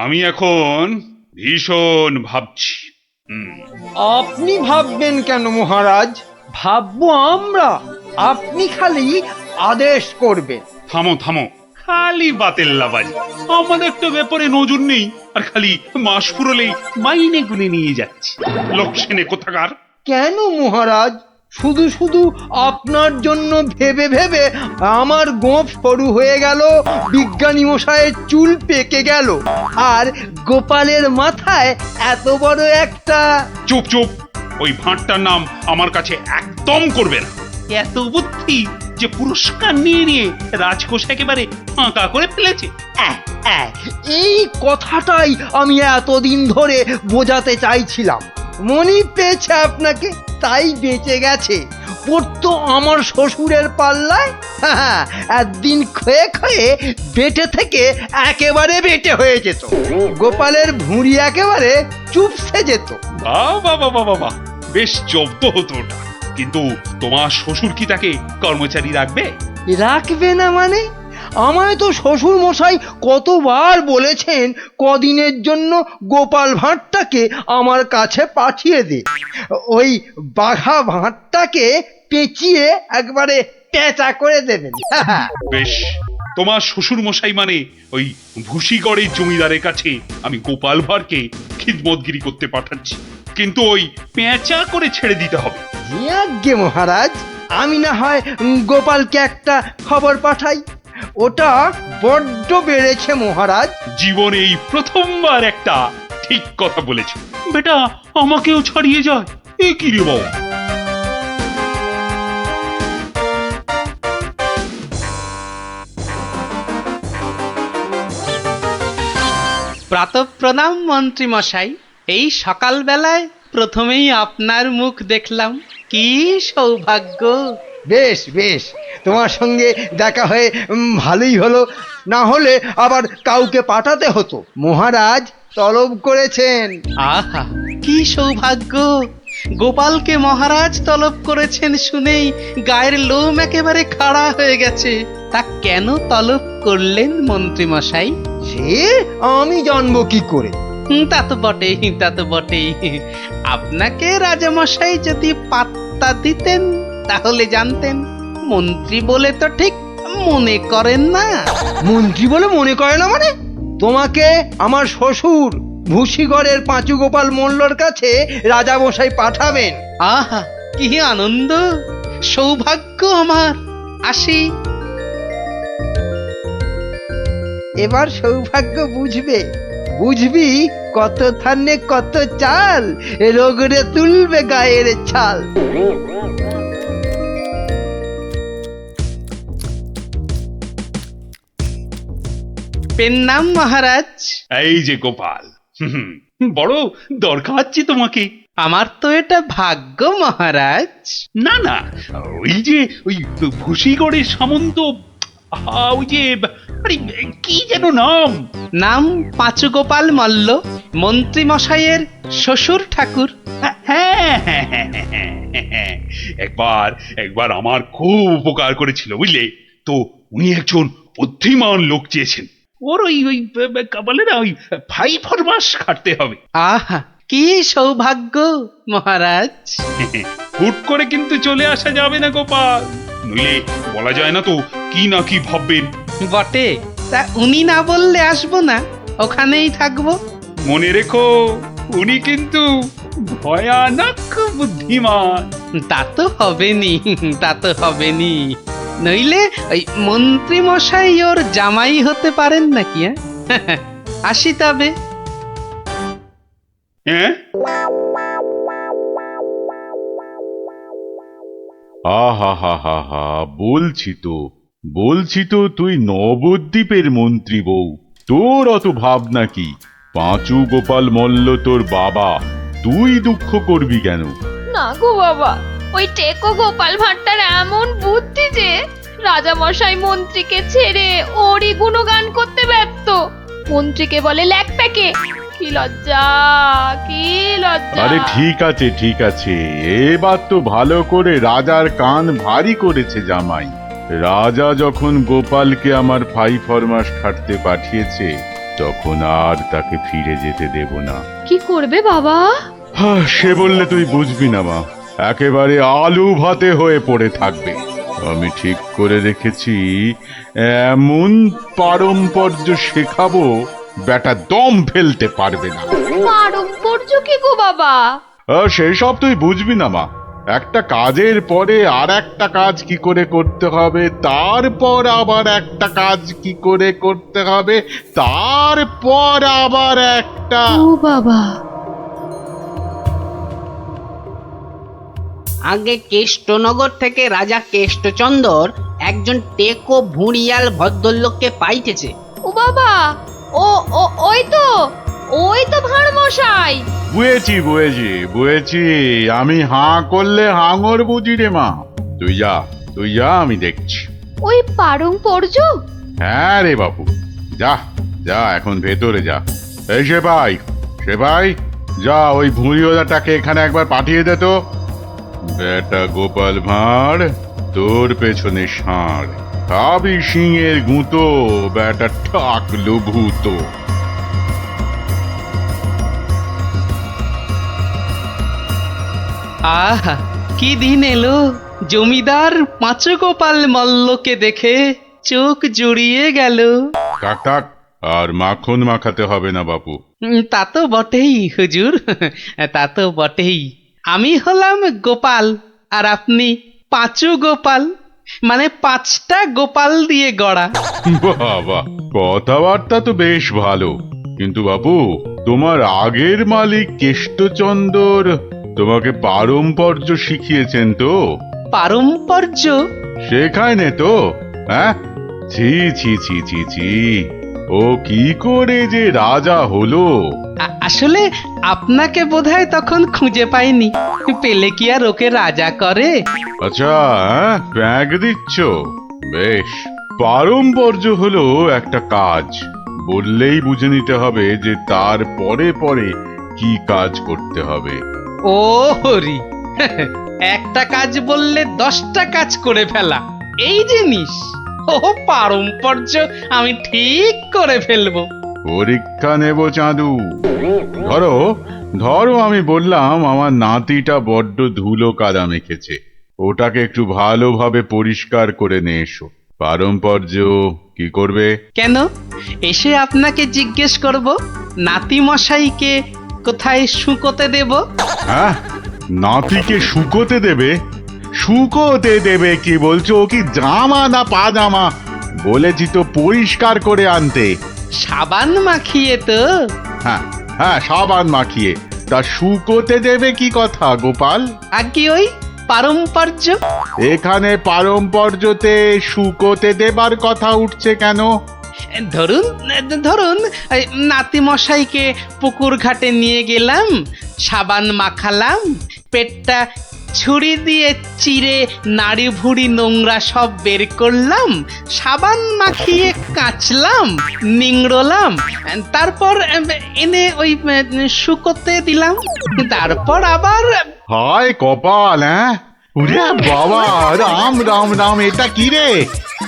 আমি এখন ভীষণ ভাবছি। আপনি ভাববেন কেন মহারাজ? ভাববো আমরা। আপনি খালি আদেশ করবেন। থামো থামো, খালি বাতেল্লাবাজি। আমাদের তো ব্যাপারে নজর নেই, আর খালি মাস ফুরলেই মাইনে গুনে নিয়ে যাচ্ছে। লোকসেনে কোথাকার। কেন মহারাজ? শুধু শুধু আপনার জন্য ভেবে ভেবে আমার গোঁফ সরু হয়ে গেল, বিজ্ঞানী মশাইয়ের চুল পেকে গেল, আর গোপালের মাথায় এত বড় একটা... চুপ চুপ, ওই ভাঁটটার নাম আমার কাছে একদম করবে না। এত বুদ্ধি যে পুরস্কার নিয়ে নিয়ে রাজকোষ একেবারে ফাঁকা করে ফেলেছে। এই কথাটাই আমি এতদিন ধরে বোঝাতে চাইছিলাম। মনি পেয়েছে আপনাকে, তাই বেঁচে গেছে। পড়তো আমার শ্বশুরের পাল্লায়, একদিন ক্ষয়ে ক্ষয়ে বেটে থেকে একেবারে বেটে হয়ে যেত। গোপালের ভুঁড়ি একেবারে চুপসে যেত। বাহ বাহ বাহ বাহ বাহ, বেশ জব্দ হতো ওটা। কিন্তু তোমার শ্বশুর কি তাকে কর্মচারী রাখবে? রাখবে না মানে? আমায় তো শ্বশুর মশাই কতবার বলেছেন কদিনের জন্য গোপাল ভাঁড়টাকে আমার কাছে পাঠিয়ে দে। ওই বাঘা ভাঁড়টাকে পেঁচিয়ে একবারে পেঁচা করে দেবেন। বেশ, তোমার শ্বশুর মশাই মানে ওই ভুসিগড়ের জমিদারের কাছে আমি গোপাল ভাঁড়কে খিদমতগিরি করতে পাঠাচ্ছি, কিন্তু ওই পেঁচা করে ছেড়ে দিতে হবে। আজ্ঞে মহারাজ, আমি না হয় গোপালকে একটা খবর পাঠাই। ওটা বড্ড বেড়েছে মহারাজ। জীবনে এই প্রথমবার একটা ঠিক কথা বলেছে। বেটা আমাকেও ছাড়িয়ে যায়, এ কি রে বাবা। প্রাতঃপ্রণাম মন্ত্রী মশাই। এই সকালবেলায় প্রথমেই আপনার মুখ দেখলাম, কি সৌভাগ্য। বেশ বেশ, তোমার সঙ্গে দেখা হয়ে ভালোই হলো। না হলে আবার কাউকে পাঠাতে হতো। মহারাজ তলব করেছেন। আহা, কি সৌভাগ্য। গোপালকে মহারাজ তলব করেছেন শুনেই গায়ের লোম একেবারে খাড়া হয়ে গেছে। তা কেন তলব করলেন মন্ত্রী মশাই? সে আমি জানবো কি করে? তা তো বটেই, তা তো বটেই। আপনাকে রাজামশাই যদি পাত্তা দিতেন তাহলে জানতেন। মন্ত্রী বলে তো ঠিক মনে করেন না। মন্ত্রী বলে মনে করে না মানে? তোমাকে আমার শ্বশুর ভুসিগড়ের পাঁচু গোপাল মোল্লর কাছে রাজা মশাই পাঠাবেন। আহা, কি আনন্দ, সৌভাগ্য আমার। আসি। এবার সৌভাগ্য বুঝবে। বুঝবি কত ধানে কত চাল, রোগরে তুলবে গায়ের ছাল। পেন নাম মহারাজ। এই যে গোপাল, বড় দরকার আছে তোমাকে। আমার তো এটা ভাগ্য মহারাজ। না না, ওই যে ওই ভুসিগড়ের সামন্ত, ওই যে আরে কি যেন নাম? নাম পাঁচু গোপাল মল্ল, মন্ত্রী মশাইয়ের শ্বশুর ঠাকুর। হ্যাঁ হ্যাঁ হ্যাঁ হ্যাঁ, একবার একবার আমার খুব উপকার করেছিল বুঝলে তো। উনি একজন বুদ্ধিমান লোক চেয়েছেন। ওর ওই ওই কাবালে না ওই 5 মাস খাটতে হবে। আহা, কি সৌভাগ্য মহারাজ। হুট করে কিন্তু চলে আসা যাবে না গোপাল, নইলে বলা যায় না তো কি না কি ভাববেন। বটে, তা উনি না বললে আসবো না, ওখানেই থাকবো। মনে রেখো, উনি কিন্তু ভয়ানক বুদ্ধিমান। তা তো হবেনি, তা তো হবেনি। নইলে ওই মন্ত্রী মশাই ওর জামাই হতে পারেন নাকি? আসি তবে। হ্যাঁ, আহা হা হা হা, বলছি তো তুই নবদ্বীপের মন্ত্রী বউ, তোর অত ভাবনা কি? পাঁচু গোপাল মল্ল তোর বাবা, তুই দুঃখ করবি কেন? না গো বাবা, ওই টেকো গোপাল ভাঁড়টার এমন বুদ্ধি যে রাজামশাই মন্ত্রীকে ছেড়ে ওরই গুণগান করতে ব্যস্ত। মন্ত্রীকে বলে ল্যাকপ্যাকে। কি লজ্জা, কি লজ্জা। আরে ঠিক আছে, এবার তো ভালো করে রাজার কান ভারী করেছে জামাই। রাজা যখন গোপালকে আমার 5 মাস খাটতে পাঠিয়েছে, তখন আর তাকে ফিরে যেতে দেব না। কি করবে বাবা? সে বললে তুই বুঝবি না মা, একেবারে আলু ভাতে হয়ে পড়ে থাকবে। আমি ঠিক করে রেখেছি, এমন পারম্পর্য শেখাবো বেটা দম ফেলতে পারবে না। পারম্পর্য কি গো বাবা? সেই সব তুই বুঝবি না মা। একটা কাজের পরে আর একটা কাজ কি করে করতে হবে, তারপর আবার একটা কাজ কি করে করতে হবে, তারপর আবার একটা। ও বাবা, আগে কেষ্টনগর থেকে রাজা কেষ্টচন্দর একজন টেকো ভুঁড়িয়াল ভদ্রলোককে পাইতেছে। ও বাবা, ও ও ওই তো ভাঁড় মশাই। বুঝেছি বুঝেছি বুঝেছি, আমি হাঁ করলে হাঙর বুঝি রে মা। তুই যা আমি দেখছি। ওই পারম্পর্য? হ্যাঁ রে বাবু, যা যা এখন ভেতরে যা। এই সেপাই যা, ওই ভুঁড়িওয়ালাটাকে এখানে একবার পাঠিয়ে দে তো। বেটা গোপাল ভাঁড়, তোর পেছনে ষাঁড়, খাবি সিংয়ের গুঁতো, বেটা ঠাকলো ভূত। আহা, কি দিন এলো! জমিদার পাঁচগোপাল মল্লকে দেখে চোখ জুড়িয়ে গেল। কাক আর মাখন মাখাতে হবে না বাপু। তা তো বটেই হুজুর, তা তো বটেই। আমি হলাম গোপাল আর আপনি পাঁচু গোপাল, মানে 5টা গোপাল দিয়ে গড়া। বাবা, কথাবার্তা তো বেশ ভালো, কিন্তু বাপু তোমার আগের মালিক কেষ্টচন্দর তোমাকে পারম্পর্য শিখিয়েছেন তো? পারম্পর্য? শেখায় নে তো? হ্যাঁ, ছি ছি ছি ছি ছি, ও কি করে যে রাজা হলো? আসলে আপনাকে বোধহয় তখন খুঁজে পাইনি, পেলে কি আর ওকে রাজা করে? আচ্ছা, ব্যাগ দিচ্ছ? বেশ। পারম্পর্য হলো একটা কাজ, বললেই বুঝে নিতে হবে যে তার পরে পরে কি কাজ করতে হবে। ও হরি, একটা কাজ বললে 10টা কাজ করে ফেলা, এই জিনিস। ও পারম্পর্য আমি ঠিক করে ফেলবো। পরীক্ষা নেব চাঁদু। ধরো আমি বললাম আমার নাতিটা বড্ড ধুলো কাদা মেখেছে, ওটাকে একটু ভালোভাবে পরিষ্কার করে নিয়ে এসো। পারম্পর্য কি করবে? কেন? এসে আপনাকে জিজ্ঞেস করব নাতি মশাইকে কোথায় শুকোতে দেব। হ্যাঁ, নাতিকে শুকোতে দেবে? শুকোতে দেবে কি বলছো? ও কি জামা না পাজামা? বলেছি তো পরিষ্কার করে আনতে। সাবান মাখিয়ে তো। হ্যাঁ হ্যাঁ, সাবান মাখিয়ে। তা শুকোতে দেবে কি কথা গোপাল? আর কি ওই পারম্পর্য? এখানে পারম্পর্যতে শুকোতে দেবার কথা উঠছে কেন? ধরুন এই নাতি মশাইকে পুকুর ঘাটে নিয়ে গেলাম, সাবান মাখালাম, পেটটা ছুরি দিয়ে চিরে নাড়ি ভুড়ি নোংরা সব বের করলাম, সাবান মাখিয়ে কাচলাম, নিংড়লাম, তারপর এনে ওই শুকোতে দিলাম, তারপর আবার। হায় কপাল! হ্যাঁ, ওরে বাবা, রাম রাম রাম, এটা কি রে?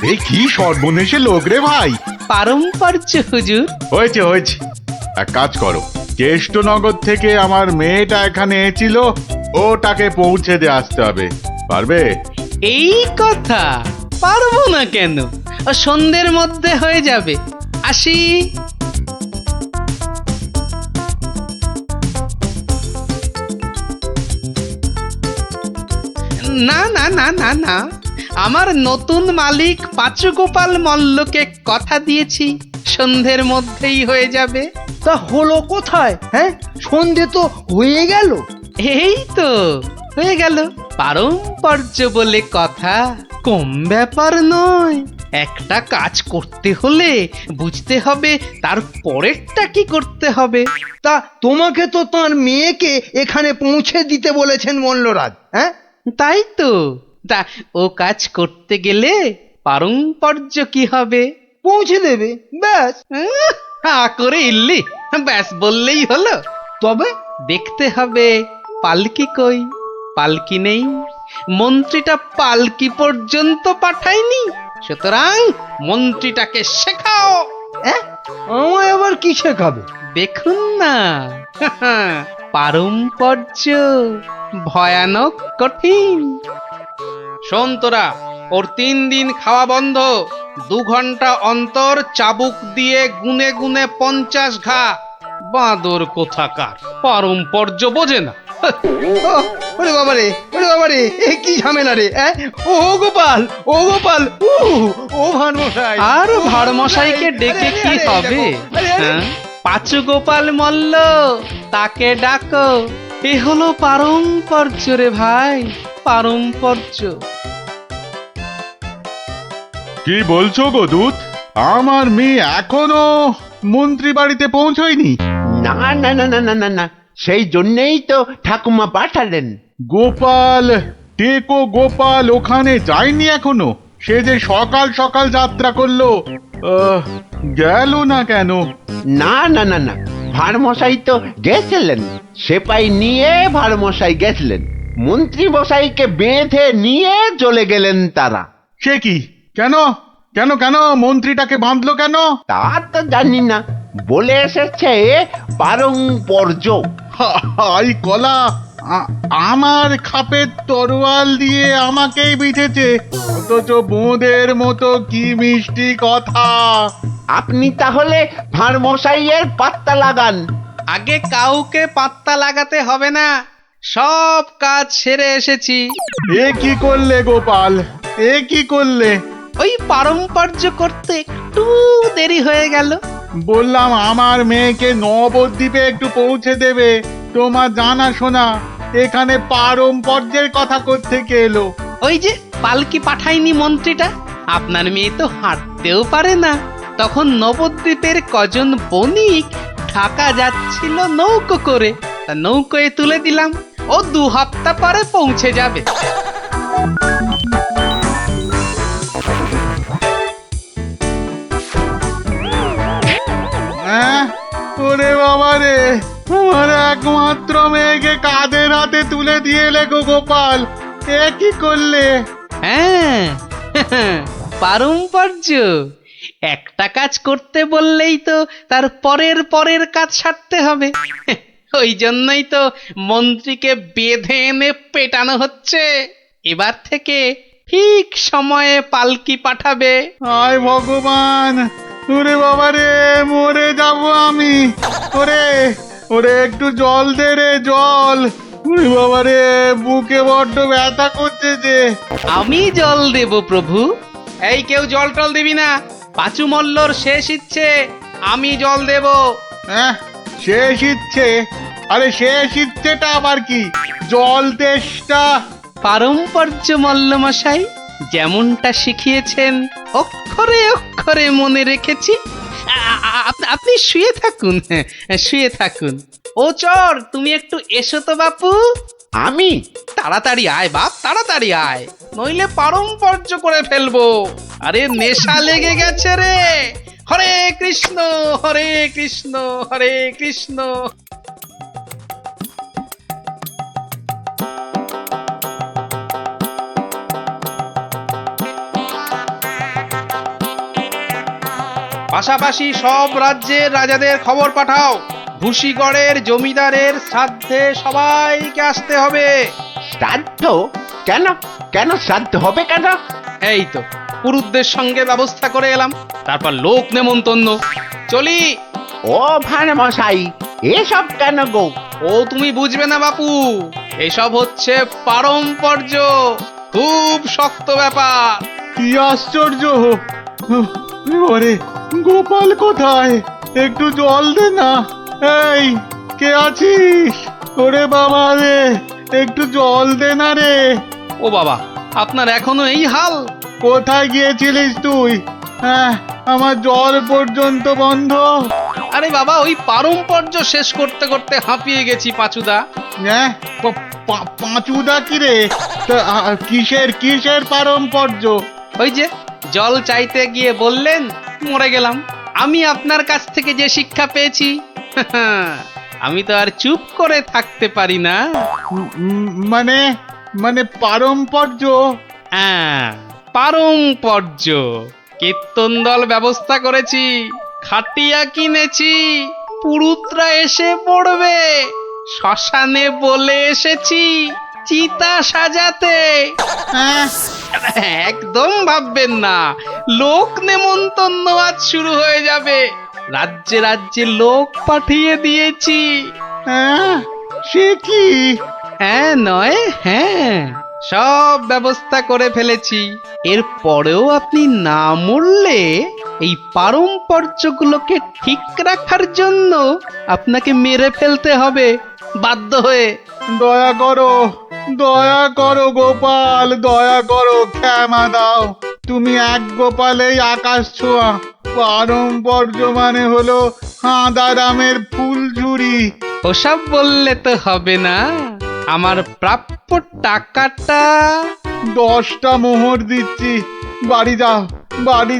এই কি সর্বনেশে লোক রে ভাই! পারম্পর্য হুজুর। হয়েছে হয়েছে, এক কাজ করো, কেষ্টনগর থেকে আমার মেয়েটা এখানে এসেছিল, ওটাকে পৌঁছে দিয়ে আসতে হবে। পারবে? এই কথা! পারবো না কেন, সন্ধ্যের মধ্যে হয়ে যাবে। আসি। না না না না না, আমার নতুন মালিক পাঁচুগোপাল মল্লকে কথা দিয়েছি সন্ধ্যের মধ্যেই হয়ে যাবে। তা হলো কোথায়? হ্যাঁ, সন্ধে তো হয়ে গেল। এই তো হয়ে গেল। পারম্পর্য বলে কথা, কম ব্যাপার নয়। একটা কাজ করতে হলে বুঝতে হবে তার পরেরটা কি করতে হবে। তা তোমাকে তো তার মেয়েকে এখানে পৌঁছে দিতে বলেছেন মল্লরাজ। হ্যাঁ, তাই তো। তা ও কাজ করতে গেলে পারম্পর্য কি হবে? পৌঁছে দেবে, ব্যাস। হা করে ইল্লি, ব্যাস বললেই হলো। তবে দেখতে হবে পালকি কই। পালকি নেই, মন্ত্রীটা পালকি পর্যন্ত পাঠায়নি, সুতরাং মন্ত্রীটাকে শেখাও। আমায় আবার কি শেখাবে? দেখুন না, পারম্পর্য ভয়ানক কঠিন। শোন তোরা, ওর 3 দিন খাওয়া বন্ধ, 2 ঘন্টা অন্তর চাবুক দিয়ে গুনে গুনে 50 ঘা। বাঁদর কোথাকার, পারম্পর্য বোঝে না। ও, ওরে বাবারে, ওরে বাবারে, এ কি ঝামেলা রে? ও গোপাল, ও গোপাল, ও ভানমশাই। আর ভাড়মশাইকে ডেকে কি হবে? হ্যাঁ? পাঁচু গোপাল মল্ল, তাকে ডাকো। এ হলো পারম্পর্য রে ভাই, পারম্পর্য। কি বলছো গো দূত? আমার মেয়ে এখনো মন্ত্রী বাড়িতে পৌঁছয়নি? না না না না না না না, সেই জন্যেই তো ঠাকুমা পাঠালেন। গোপাল, টেকো গোপাল ওখানে যায়নি এখনো? সে যে সকাল সকাল যাত্রা করলো, গেল না কেন? না না না না, ভাড়মশাই তো গেছিলেন, সেপাই নিয়ে ভাড়মশাই গেছিলেন, মন্ত্রী মশাইকে বেঁধে নিয়ে চলে গেলেন তারা। সে কি? কেন কেন কেন মন্ত্রীটাকে বাঁধলো কেন? তা তো জানি না, বলে এসেছে পারম্পর্য। হাই কলা, আমার খাপের তরোয়াল দিয়ে আমাকেই বিঁধেছে, অথচ বোঁদের মতো কি মিষ্টি কথা। আপনি তাহলে ভাড়মশাইয়ের পাত্তা লাগান। আগে কাউকে পাত্তা লাগাতে হবে না, সব কাজ সেরে এসেছি। এ কি করলে গোপাল, এ কি করলে? ওই পারম্পর্য করতে একটু দেরি হয়ে গেল। বললাম আমার মেয়েকে নবদ্বীপে একটু পৌঁছে দেবে, তোমার জানা শোনা এখানে পারম্পর্যের কথা কোত্থেকে এলো? ওই যে পালকি পাঠায়নি মন্ত্রীটা, আপনার মেয়ে তো হাঁটতেও পারে না। তখন নবদ্বীপের কজন বণিক ঢাকা যাচ্ছিল নৌকো করে, তা নৌকোয় তুলে দিলাম, ও 2 হপ্তাহ পরে পৌঁছে যাবে। হ্যাঁ, ওরে বাবা রে, আমার একমাত্র মেয়েকে কাঁধের হাতে তুলে দিয়ে এলে গো গোপাল, এ কি করলে? হ্যাঁ, পারম্পর্য। একটা কাজ করতে বললেই তো তার পরের পরের কাজ সারতে হবে। ওই জন্যই তো মন্ত্রীকে বেঁধে এনে পেটানো হচ্ছে। এবার থেকে ঠিক সময়ে পালকি পাঠাবে। হায় ভগবান, ওরে বাবা রে, মরে যাব আমি। ওরে ওরে, একটু জল দে রে, জল। ওরে বাবা রে, বুকে বড্ড ব্যথা করছে যে। আমি জল দেব প্রভু। এই কেউ জল টল দিবি না, পাঁচু মল্লর শেষ ইচ্ছে, আমি জল দেব। হ্যাঁ, শেষ ইচ্ছে? আরে শেষ ইচ্ছেটা আবার কি? জল তেষ্টা। পারম্পর্য মল্লমশাই, যেমনটা শিখিয়েছেন অক্ষরে অক্ষরে মনে রেখেছি। আপনি শুয়ে থাকুন, শুয়ে থাকুন। ও চর, তুমি একটু এসো তো বাপু। আমি? তাড়াতাড়ি আয় বাপ, তাড়াতাড়ি আয়, নইলে পারম্পর্য করে ফেলবো। আরে নেশা লেগে গেছে রে। হরে কৃষ্ণ, হরে কৃষ্ণ, হরে কৃষ্ণ। পাশাপাশি সব রাজ্যের রাজাদের খবর পাঠাও, ভুসিগড়ের জমিদারের শ্রাদ্ধে সবাইকে আসতে হবে। শ্রাদ্ধ? কেন কেন শ্রাদ্ধ হবে কেন? এই তো পুরুতদের সঙ্গে ব্যবস্থা করে এলাম, তারপর লোক নেমন্তন্ন। চলি। ও ভাড়মশাই, এসব কেন গো? ও তুমি বুঝবে না বাপু, এসব হচ্ছে পারম্পর্য, খুব শক্ত ব্যাপার। কি আশ্চর্য! ওরে গোপাল কোথায়? একটু জল দে না। এই, কে আছিস? ওরে বাবা রে, একটু জল দে না রে। ও বাবা, আপনার এখনো এই হাল? কোথায় গিয়েছিলিস তুই? হ্যাঁ, আমার জল পর্যন্ত বন্ধ। আরে বাবা, ওই পারম্পর্য শেষ করতে করতে হাঁপিয়ে গেছি পাঁচুদা। হ্যাঁ, পাঁচুদা কি রে? তা, কিসের কিসের পারম্পর্য? ওই যে জল চাইতে গিয়ে বললেন, মরে গেলাম। আমি আপনার কাছ থেকে যে শিক্ষা পেয়েছি, আমি তো আর চুপ করে থাকতে পারি না। মানে মানে পারম্পর্য? হ্যাঁ, পারম্পর্য। কীর্তন দল ব্যবস্থা করেছি, খাটিয়া কিনেছি, পুরুতরা এসে পড়বে। শ্মশানে বলে এসেছি চিতা সাজাতে। আহ, একদম ভাববেন না, লোক নেমন্তন্ন আজ শুরু হয়ে যাবে। রাজ্যে রাজ্যে লোক পাঠিয়ে দিয়েছি। হ্যাঁ, সে কি? হ্যাঁ নয় হ্যাঁ, সব ব্যবস্থা করে ফেলেছি। এর পরেও আপনি না মরলে এই পারম্পর্যগুলোকে ঠিক রাখার জন্য আপনাকে মেরে ফেলতে হবে বাধ্য হয়ে। দয়া করো গোপাল, দয়া করো, ক্ষমা দাও। তুমি এক গোপালেই আকাশ ছোঁয়া। পারম্পর্য মানে হলো হাঁদারামের ফুলঝুরি। ওসব বললে তো হবে না। আমার প্রাপ্য টাকাটা 10টা মোহর দিচ্ছি। বাড়ি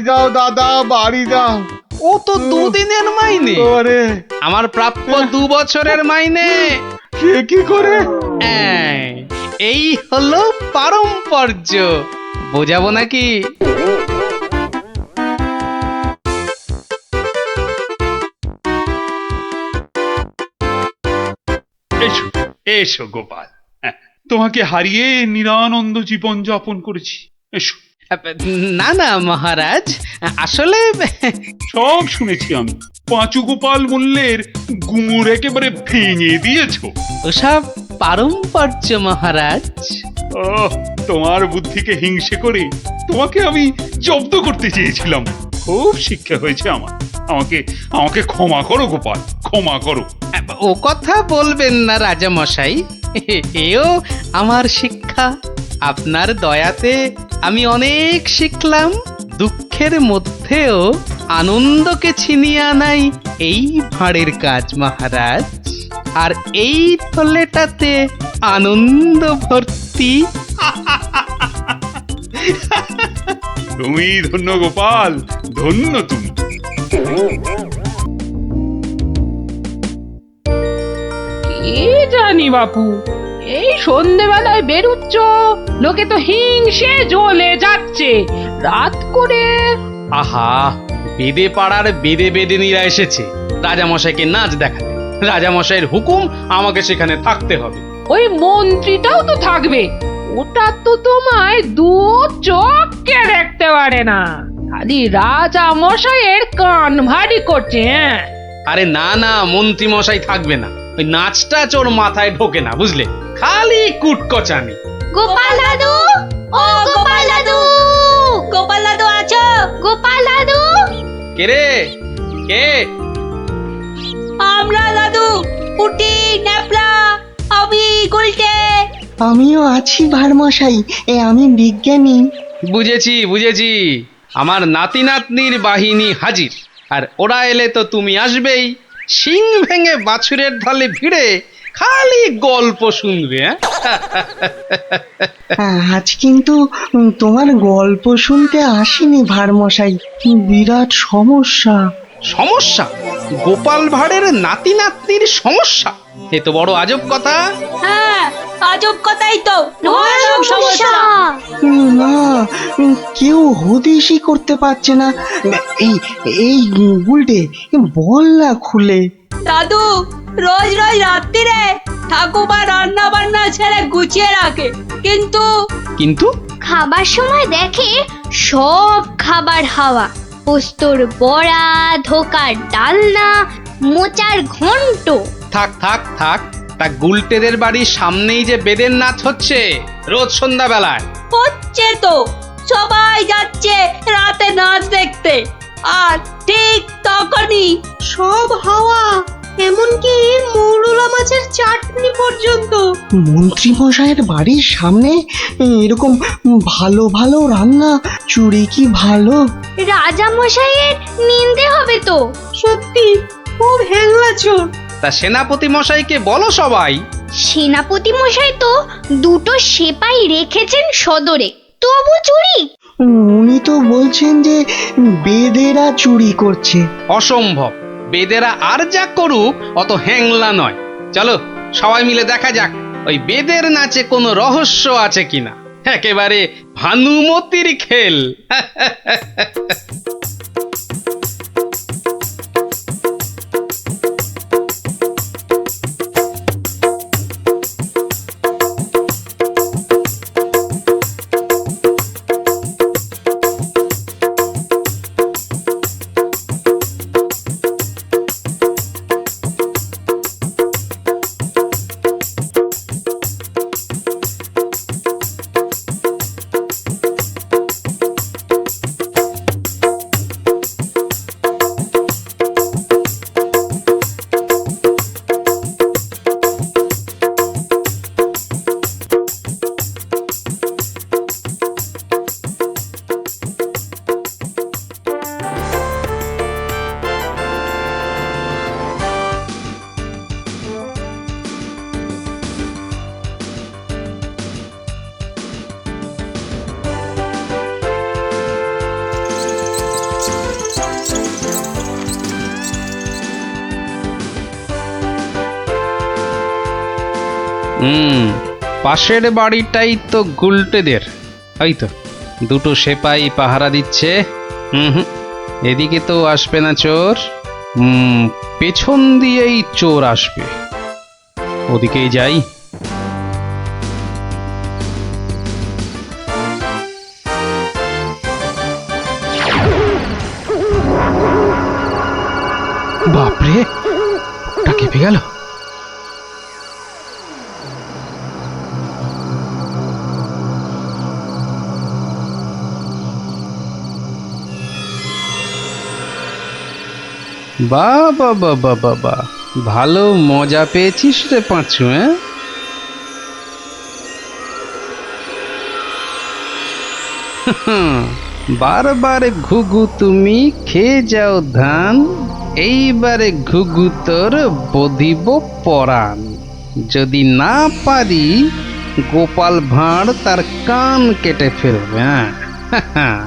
যাও দাদা, বাড়ি যাও। ও তো দুদিনের মাইনে। ওরে, আমার প্রাপ্য 2 বছরের মাইনে। সে কি করে? এই হলো পারম্পর্য, বোঝাবো নাকি? এসো এসো গোপাল, হ্যাঁ, তোমাকে হারিয়ে নিরানন্দ জীবন যাপন করেছি। এসো। না না মহারাজ, আসলে সব শুনেছি আমি। পাঁচু গোপাল মূল্যের গুমুর একেবারে ভেঙে দিয়েছো। ওসব পারম্পর্য মহারাজ। ও, তোমার বুদ্ধিকে হিংসে করে তোমাকে আমি জব্দ করতে চেয়েছিলাম। খুব শিক্ষা হয়েছে আমার। আমাকে আমাকে ক্ষমা করো গোপাল, ক্ষমা করো। ও কথা বলবেন না রাজা মশাই, এও আমার শিক্ষা। আপনার দয়াতে আমি অনেক শিখলাম। দুঃখের মধ্যেও আনন্দকে ছিনিয়ে আনাই এই ভাঁড়ের কাজ মহারাজ। আর এই থলেটাতে আনন্দ ভর্তি। তুমি ধন্য গোপাল, ধন্য তুমি। কি জানি বাপু, এই সন্ধেবেলায় বেরুচ্ছ, লোকে তো হিংসে জ্বলে যাচ্ছে। রাত করে আহা, বেদে পাড়ার বেদে বেদেনীরা এসেছে রাজামশাইকে নাচ দেখাতে। রাজামশাইয়ের হুকুম, আমাকে সেখানে থাকতে হবে। ওই মন্ত্রীটাও তো থাকবে। ওটা তো তোমায় দু চোখকে দেখতে পারে না, খালি রাজা মশাইয়ের কান ভারী করছে। হ্যাঁ, আরে না না, মন্ত্রী মশাই থাকবে না। ওই নাচটা চোর মাথায় ঢোকে না, বুঝলে? খালি কুটকচানি। গোপাল দাদু, ও গোপাল দাদু, গোপাল দাদু আছো? গোপাল দাদু, কে রে? কে? আমরা দাদু, পুটি, ন্যাপলা, আমি গুলটে। আমিও আছি ভারমশাই, আমি বিজ্ঞানী। বুঝেছি। আমার নাতি নাতনির বাহিনী হাজির। আর ওরা এলে তো তুমি আসবেই। শিং ভেঙে বাছুরের ঢালে ভিড়ে খালি গল্প শুনবে। আজ কিন্তু তোমার গল্প শুনতে আসিনি ভারমশাই, বিরাট সমস্যা। সমস্যা? গোপাল ভাঁড়ের নাতি নাতনির সমস্যা? এ তো বড় আজব কথা। হ্যাঁ, আজব কথাই তো। ভয়ানক সমস্যা। না, কেউ হদিশই করতে পারছে না। এই এই গুলটে, বল না খুলে। দাদু রোজ রাত্রিরে ঠাকুমা রান্না বান্না ছেড়ে গুছিয়ে রাখে, কিন্তু খাবার সময় দেখে সব খাবার হাওয়া। পোস্তর বড়া, ধোকার ডালনা, মোচার ঘন্ট। থাক তা গুলটেদের বাড়ির সামনেই যে বেদের নাচ হচ্ছে রোজ সন্ধ্যাবেলায়। হচ্ছে তো, সবাই যাচ্ছে রাতে নাচ দেখতে। আর ঠিক তখনই সব হাওয়া, এমনকি মৌরলা মাছের চাটনি পর্যন্ত। মন্ত্রী মশাইয়ের বাড়ির সামনে এরকম ভালো ভালো রান্না, চুরি কি ভালো? রাজা মশাইয়ের নিন্দে হবে তো। সত্যি খুব হ্যাংলা চোর। তা সেনাপতি মশাইকে বলো সবাই। সেনাপতি মশাই তো দুটো সেপাই রেখেছেন সদরে, তবু চুরি। উনি তো বলছেন যে বেদেরা চুরি করছে। অসম্ভব, বেদেরা আর যা করুক অত হ্যাংলা নয়। চলো সবাই মিলে দেখা যাক ওই বেদের নাচে কোনো রহস্য আছে কিনা। একেবারে ভানুমতির খেল। পাশের বাড়িটাই তো গুলটেদের, এই তো দুটো সেপাই পাহারা দিচ্ছে। এদিকে তো আসবে না চোর, পেছন দিয়েই চোর আসবে, ওদিকেই যাই। বাপরে, ওটা কেঁপে গেল। বাবা বাবা বাবা, ভালো মজা পেয়েছিস রে পাঁচু। বারবার ঘুঘু তুমি খেয়ে যাও ধান, এইবারে ঘুঘু তোর বধিব পরাণ। যদি না পারি গোপাল ভাঁড় তার কান কেটে ফেলবে। হ্যাঁ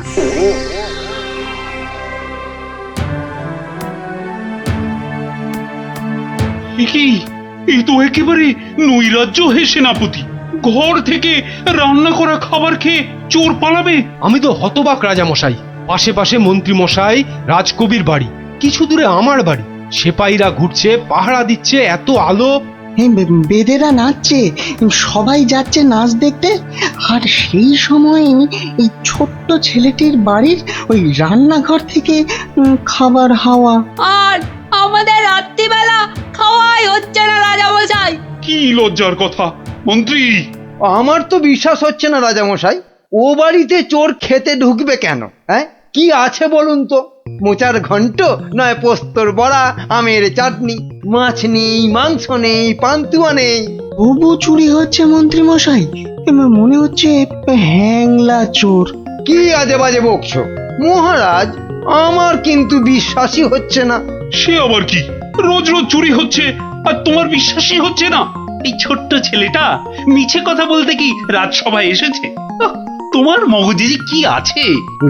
কি, এই তো একেবারে নৈরাজ্য হে সেনাপতি। ঘর থেকে রান্না করা খাবার খেয়ে চোর পালাবে? আমি তো হতবাক রাজামশাই। পাশে পাশে মন্ত্রী মশাই, রাজকবির বাড়ি, কিছু দূরে আমার বাড়ি, সেপাইরা ঘুরছে, পাহারা দিচ্ছে, এত আলো। বেদেরা নাচছে, সবাই যাচ্ছে নাচ দেখতে। আর সেই সময় এই ছোট্ট ছেলেটির বাড়ির ওই রান্নাঘর থেকে খাবার হাওয়া। আর আমাদের রাত্রিবেলা খাওয়াই হচ্ছে না রাজামশাই। কি লজ্জার কথা মন্ত্রী। আমার তো বিশ্বাস হচ্ছে না রাজামশাই, ও বাড়িতে চোর খেতে ঢুকবে কেন? হ্যাঁ, কি আছে বলুন তো? মোচার ঘন্ট, নয় পোস্তর বড়া, আমের চাটনি, মাছ নেই, মাংস নেই, পান্তুয়া নেই। তবু চুরি হচ্ছে মন্ত্রী মশাই, মনে হচ্ছে হ্যাংলা চোর। কি আজে বাজে বকছো মহারাজ, আমার কিন্তু বিশ্বাসই হচ্ছে না। সে আবার কি? রোজ রোজ চুরি হচ্ছে আর তোমার বিশ্বাসই হচ্ছে না? এই ছোট্ট ছেলেটা মিছে কথা বলতে কি রাজসভায় এসেছে? তোমার মগজে যে কি আছে?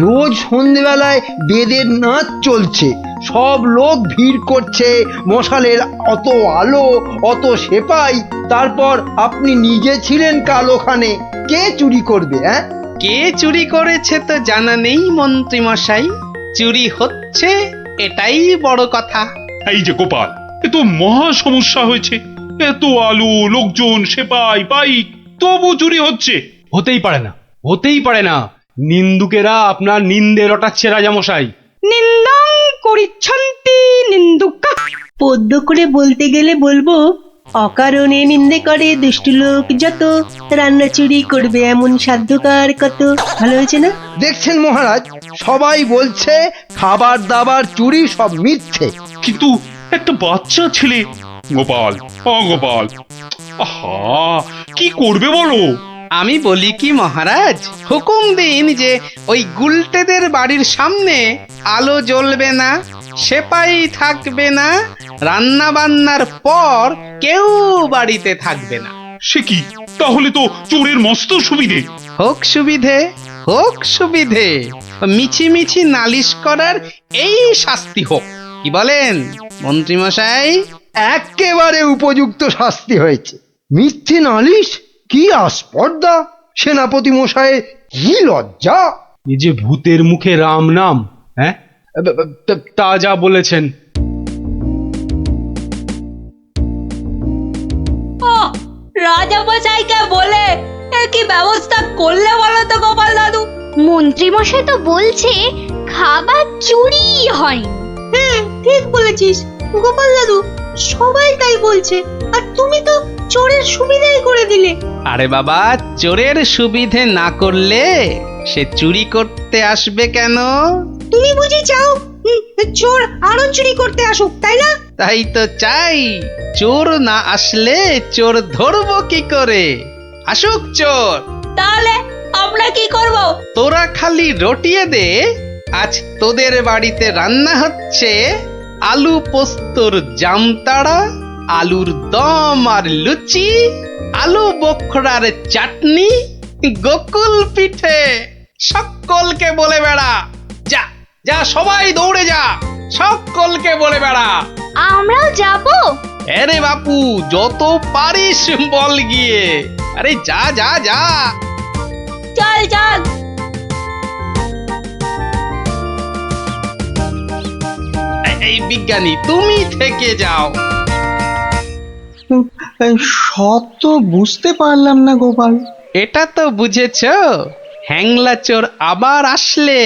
রোজ সন্ধ্যেবেলায় বেদের নাচ চলছে, সব লোক ভিড় করছে, মশালের অত আলো, অত সেপাই, তারপর আপনি নিজে ছিলেন কাল ওখানে। কে চুরি করবে? হ্যাঁ, কে চুরি করেছে তো জানা নেই মন্ত্রী মশাই, চুরি হচ্ছে এটাই বড় কথা। এই যে গোপাল, এ তো মহা সমস্যা হয়েছে। এত আলো, লোকজন, সেপাই, বাইক, তবু চুরি হচ্ছে। হতেই পারে না, হতেই পারে না। নিন্দুকেরা আপনার নিন্দে রটাচ্ছে রাজামশাই। নিন্দং করিচ্ছন্তি নিন্দুকা। পদ্য করে বলতে গেলে বলবো, অকারণে নিন্দে করে দুষ্টু লোক যত, রান্না চুরি করবে এমন সাধ্যকার কত। ভালো হয়েছে না? দেখছেন মহারাজ, সবাই বলছে খাবার দাবার চুরি সব মিথ্যে। কিন্তু একটা বাচ্চা ছেলে। গোপাল, গোপাল, আহা, কি করবে বলো? আমি বলি কি মহারাজ, হুকুম দিন যে ওই গুলটেদের বাড়ির সামনে আলো জ্বলবে না, সেপাই থাকবে না, রান্না বান্নার পর কেউ বাড়িতে থাকবে না। সে কি? তাহলে তো চোরের মস্ত সুবিধে। হোক সুবিধে, হোক সুবিধে, মিছি মিছি নালিশ করার এই শাস্তি হোক। কি বলেন মন্ত্রী মশাই? একেবারে উপযুক্ত শাস্তি হয়েছে। মিথ্যে নালিশ, কি আস্পর্ধা! সেনাপতি মশাই, কি লজ্জা! এই যে ভূতের মুখে রাম নাম, হ্যাঁ, তা যা বলেছেন। রাজামশাইকে বলে কি ব্যবস্থা করলে বলো তো গোপাল দাদু? মন্ত্রী মশাই তো বলছে খাবার চুরি হয়। হ্যাঁ, ঠিক বলেছিস গোপাল দাদু, সবাই তাই বলছে। আর তুমি তো চোরের সুবিধাই করে দিলে। আরে বাবা, চোরের সুবিধে না করলে সে চুরি করতে আসবে কেন? তুমি বুঝি চাও চোর আরো চুরি করতে আসুক, তাই না? তাই তো চাই। চোর না আসলে চোর ধরবো কি করে? আসুক চোর। তাহলে আমরা কি করব? তোরা খালি রটিয়ে দে, আজ তোদের বাড়িতে রান্না হচ্ছে আলু পোস্তর জামতাড়া, আলুর দম আর লুচি, আলু বোখরার চাটনি, গোকুল পিঠে। সকলকে বলে বেড়া, যা যা, সবাই দৌড়ে যা, সকলকে বলে বেড়া। আমরাও যাব? আরে বাপু, যত পারিস বল গিয়ে। আরে যা যা যা। চল চল। এই বিজ্ঞানী, তুমি থেকে যাও। সব তো বুঝতে পারলাম না গোপাল। এটা তো বুঝেছ, হ্যাংলা চোর আবার আসলে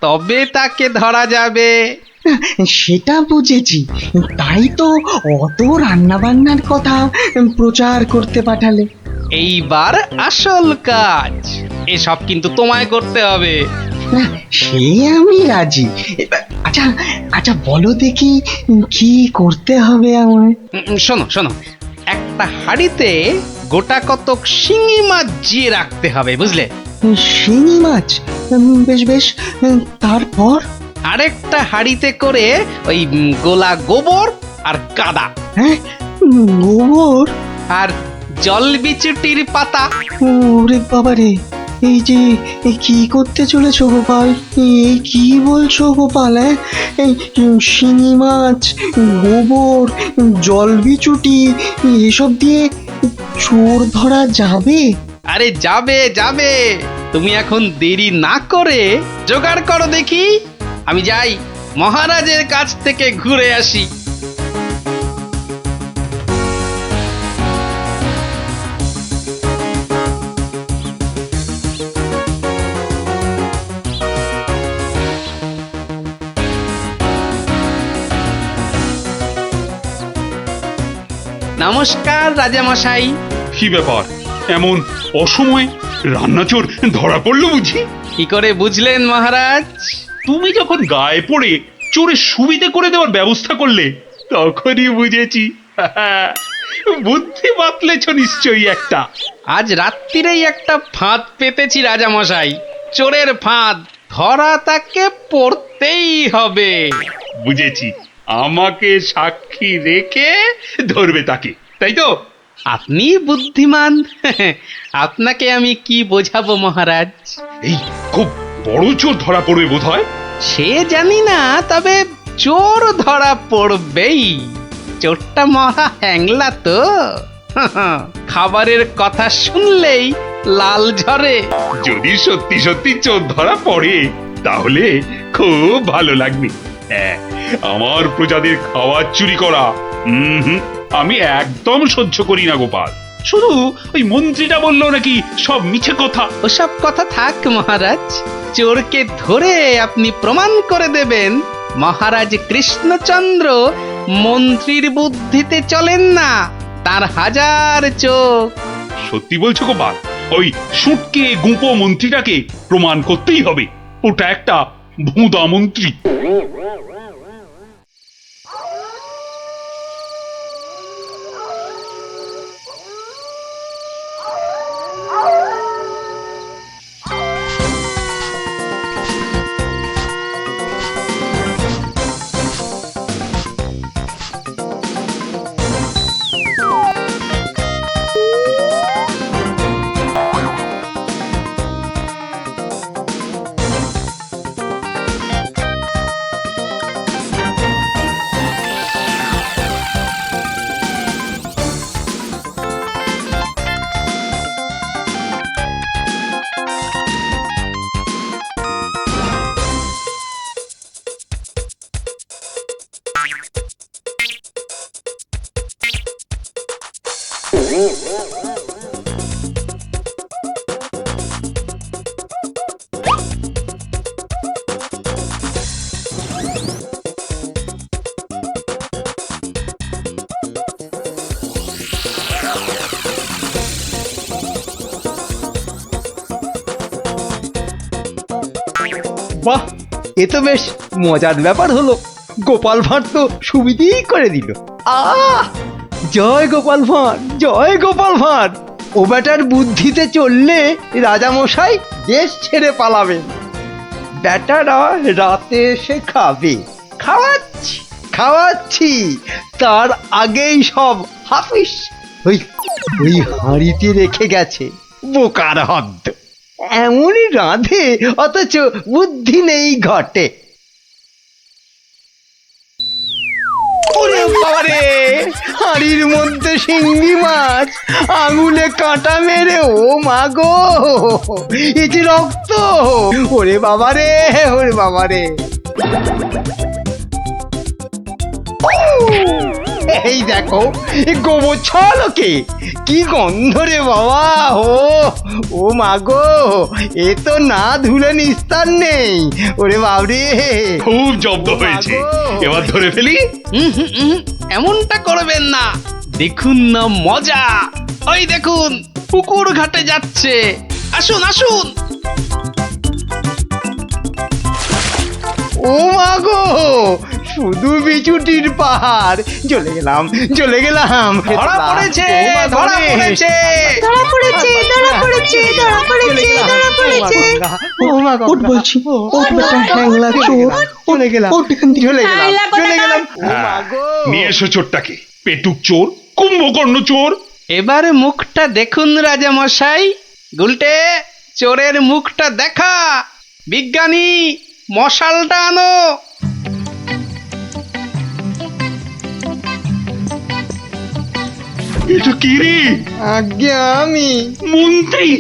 তবে তাকে ধরা যাবে। সেটা বুঝেছি, তাই তো অত রান্না বান্নার কথা প্রচার করতে পাঠালে। এইবার আসল কাজ, এসব কিন্তু তোমায় করতে হবে। না, সে আমি রাজি। আচ্ছা আচ্ছা, বলো দেখি কি করতে হবে আমায়। শোনো শোনো, একটা হাঁড়িতে গোটা কতক শিঙি মাছ জিয়ে রাখতে হবে, বুঝলে? শিঙি মাছ? বেশ বেশ, তারপর? আরেকটা হাঁড়িতে করে ওই গোলা গোবর আর কাদা। হ্যাঁ, গোবর আর জল বিচুটির পাতা। ওরে বাবারে, এই যে কি করতে চলেছো গোপাল? এই কি বলছো গোপাল? এই শিঙি মাছ, গোবর, জলবিচুটি এসব দিয়ে চোর ধরা যাবে? আরে যাবে যাবে, তুমি এখন দেরি না করে জোগাড় করো দেখি। আমি যাই, মহারাজের কাছ থেকে ঘুরে আসি। নমস্কার রাজামশাই। কি ব্যাপার, এমন অসময়ে রান্নাচোর ধরা পড়লো বুঝি? কি করে বুঝলেন মহারাজ? তুমি যখন গায়ে পড়ে চোরের সুবিধে করে দেওয়ার ব্যবস্থা করলে তখনই বুঝেছি। বুদ্ধি বাতলেছ নিশ্চয়ই একটা। আজ রাত্রিরেই একটা ফাঁদ পেতেছি রাজামশাই, চোরের ফাঁদ। ধরা তাকে পড়তেই হবে। বুঝেছি, আমাকে সাক্ষী রেখে ধরবে তাকে, তাই তো? আপনি বুদ্ধিমান। আপনাকে আমি কি বোঝাবো মহারাজ? এই খুব বড় চোর ধরা পড়বে বোধ হয়। সে জানি না, তবে চোর ধরা পড়বেই। চোরটা মহা হ্যাংলা তো। খাবারের কথা শুনলেই লাল ঝরে। যদি সত্যি সত্যি চোর ধরা পড়ে তাহলে খুব ভালো লাগবে। হ্যাঁ, আমার প্রজাদের খাবার চুরি করা আমি একদম সহ্য করি না গোপাল। শুধু ওই মন্ত্রীটা বললো নাকি সব মিছে কথা। ওসব কথা থাক মহারাজ, চোরকে ধরে আপনি প্রমাণ করে দেবেন মহারাজ কৃষ্ণচন্দ্র মন্ত্রীর বুদ্ধিতে চলেন না, তার হাজার চোখ। সত্যি বলছো গোপাল? ওই সুটকে গুঁপো মন্ত্রীটাকে প্রমাণ করতেই হবে ওটা একটা ভুঁদা মন্ত্রী। বাহ, এ তো বেশ মজার ব্যাপার হলো। গোপাল ভাঁড় তো সুবিধেই করে দিল। জয় গোপাল ভাঁড়, জয় গোপাল ভাঁড়। ও বেটার বুদ্ধিতে চললে রাজামশাই দেশ ছেড়ে পালাবেন। বেটারা রাতে এসে খাবে। খাওয়াচ্ছি খাওয়াচ্ছি, তার আগেই সব হাফিস ওই ওই হাঁড়িতে রেখে গেছে। বোকার হদ্দ, এমনই রাঁধে অথচ বুদ্ধি নেই ঘটে। ওরে বাবারে, হাঁড়ির মধ্যে শিঙ্গি মাছ, আঙুলে কাঁটা মেরে, ও মা গো, এই যে রক্ত! ওরে বাবারে, ওরে বাবারে! এই দেখো, গোবর ছলকে কি গন্ধ রে বাবা! ও মা গো, এ তো না ধুলে নিস্তার নেই। ওরে বাবরে, খুব জব্দ হয়েছে, এবার ধরে ফেলি। এমনটা করবেন না, দেখুন না মজা। ওই দেখুন, পুকুর ঘাটে যাচ্ছে। আসুন আসুন। ও মা গো, শুধু বিচুটির পাহাড়! চলে গেলাম, চলে গেলাম। ধরা পড়েছে, ধরা পড়েছে। ধরা পড়েছে, ধরা পড়েছে, ধরা পড়েছে, ধরা পড়েছে। ও মা গো, ওঠ বলছি, ওঠ বেটা হ্যাংলা চোর, চলে গেলাম, ওঠ এখান থেকে। চলে গেলাম, হ্যাংলা চলে গেলাম। ও হ্যাঁ, মা গো, নিয়ে এসো চোরটাকে। পেটুক চোর, কুম্ভকর্ণ চোর। এবার মুখটা দেখুন রাজা মশাই। গুলটে, চোরের মুখটা দেখা। বিজ্ঞানী, মশালটা আনো। এটা কি রে? আজ্ঞে আমি মন্ত্রী!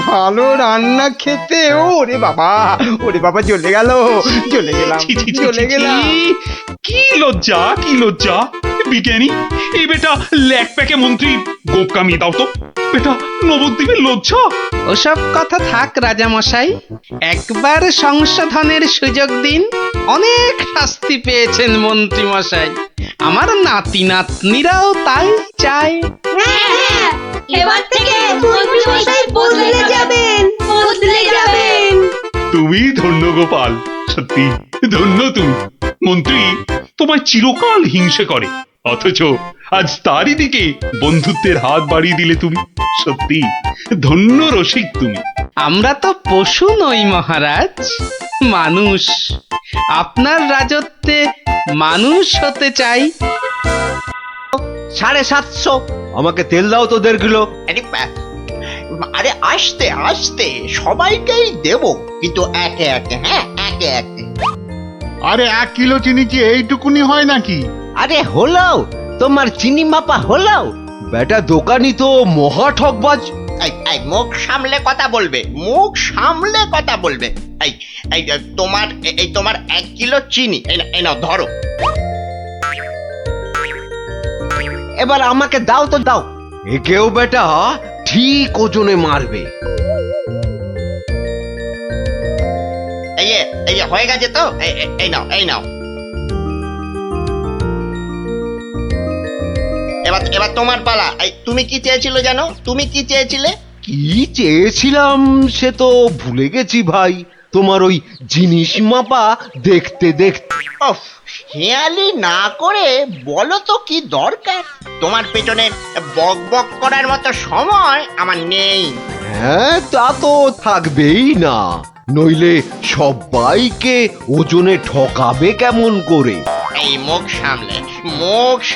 ভালো রান্না খেতে। ওরে বাবা, ওরে বাবা, চলে গেল, চলে গেলাম, ছি, ছি, ছি, চলে ছি, গেলাম। কি লজ্জা, কি লজ্জা! বিজ্ঞানী, এই বেটা ল্যাক প্যাকে মন্ত্রী গোপ কামিয়ে দাও তো। বেটা নবদ্বীপের লজ্জা। ওসব কথা থাক রাজা মশাই, একবার সংশোধনের সুযোগ দিন। অনেক শাস্তি পেয়েছেন মন্ত্রী মশাই, আমার নাতি নাতনিরাও তাই চায়। হ্যাঁ, এবার থেকে মন্ত্রী মশাই বদলে যাবেন, বদলে যাবেন। তুমি ধন্য গোপাল, সত্যি ধন্য তুমি। মন্ত্রী তোমায় চিরকাল হিংসে করে, অথচ আজ তারই দিকে বন্ধুত্বের হাত বাড়িয়ে দিলে তুমি। সত্যি ধন্য রসিক তুমি। আমরা তো পশু নই মহারাজ, মানুষ। আপনার রাজত্বে মানুষ হতে চাই। 750। আমাকে তেল দাও তো 1.5 কিলো। আরে আসতে আসতে সবাইকেই দেব, কিন্তু একে একে। হ্যাঁ, একে একে। আরে 1 কিলো চিনি কি এইটুকুনি হয় নাকি? আরে হলো, তোমার চিনি মাপা হলো। বেটা দোকানি তো মহা ঠকবাজ। এই মুখ সামলে কথা বলবে, মুখ সামলে কথা বলবে। এই এই তোমার 1 কিলো চিনি, এই নাও ধরো। এবার আমাকে দাও তো দাও। একেও বেটা ঠিক ওজনে মারবে। এই হয়ে গেছে তো, এই নাও, এই নাও। এবার তোমার পালা। তুমি কি চেয়েছিলে জানো? তুমি কি চেয়েছিলে? কি চেয়েছিলাম সে তো ভুলে গেছি ভাই। তোমার ওই জিনিস মাপা দেখতে দেখতে। ওফ, হেয়ালি না করে বলো তো কি দরকার? তোমার পেছনে বক বক করার মতো সময় আমার নেই। হ্যাঁ, তা তো থাকবেই না, নইলে সবাইকে ওজনে ঠকাবে কেমন করে? এই মুখ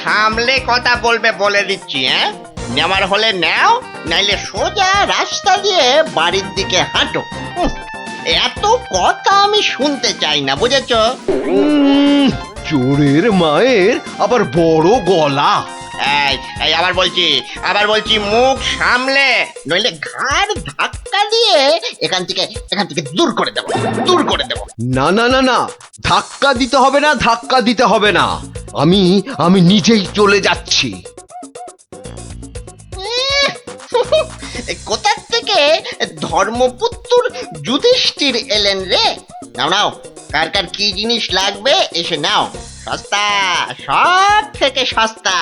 সামলে কথা বলবে বলে দিচ্ছি। হ্যাঁ, নেওয়ার হলে নাও, নাইলে সোজা রাস্তা দিয়ে বাড়ির দিকে হাঁটো। এত কথা আমি শুনতে চাই না, বুঝেছ? চোরের মায়ের আবার বড় গলা। এই আবার বলছি মুখ সামলে, নইলে ঘাড় ধাক্কা দিয়ে এখান থেকে দূর করে দেব। না না না না, ধাক্কা দিতে হবে না, ধাক্কা দিতে হবে না। আমি নিজেই চলে যাচ্ছি। কোথা থেকে ধর্মপুত্র যুধিষ্ঠির এলেন রে? নাও নাও, কার কার কি জিনিস লাগবে এসে নাও। সস্তা, সব থেকে সস্তা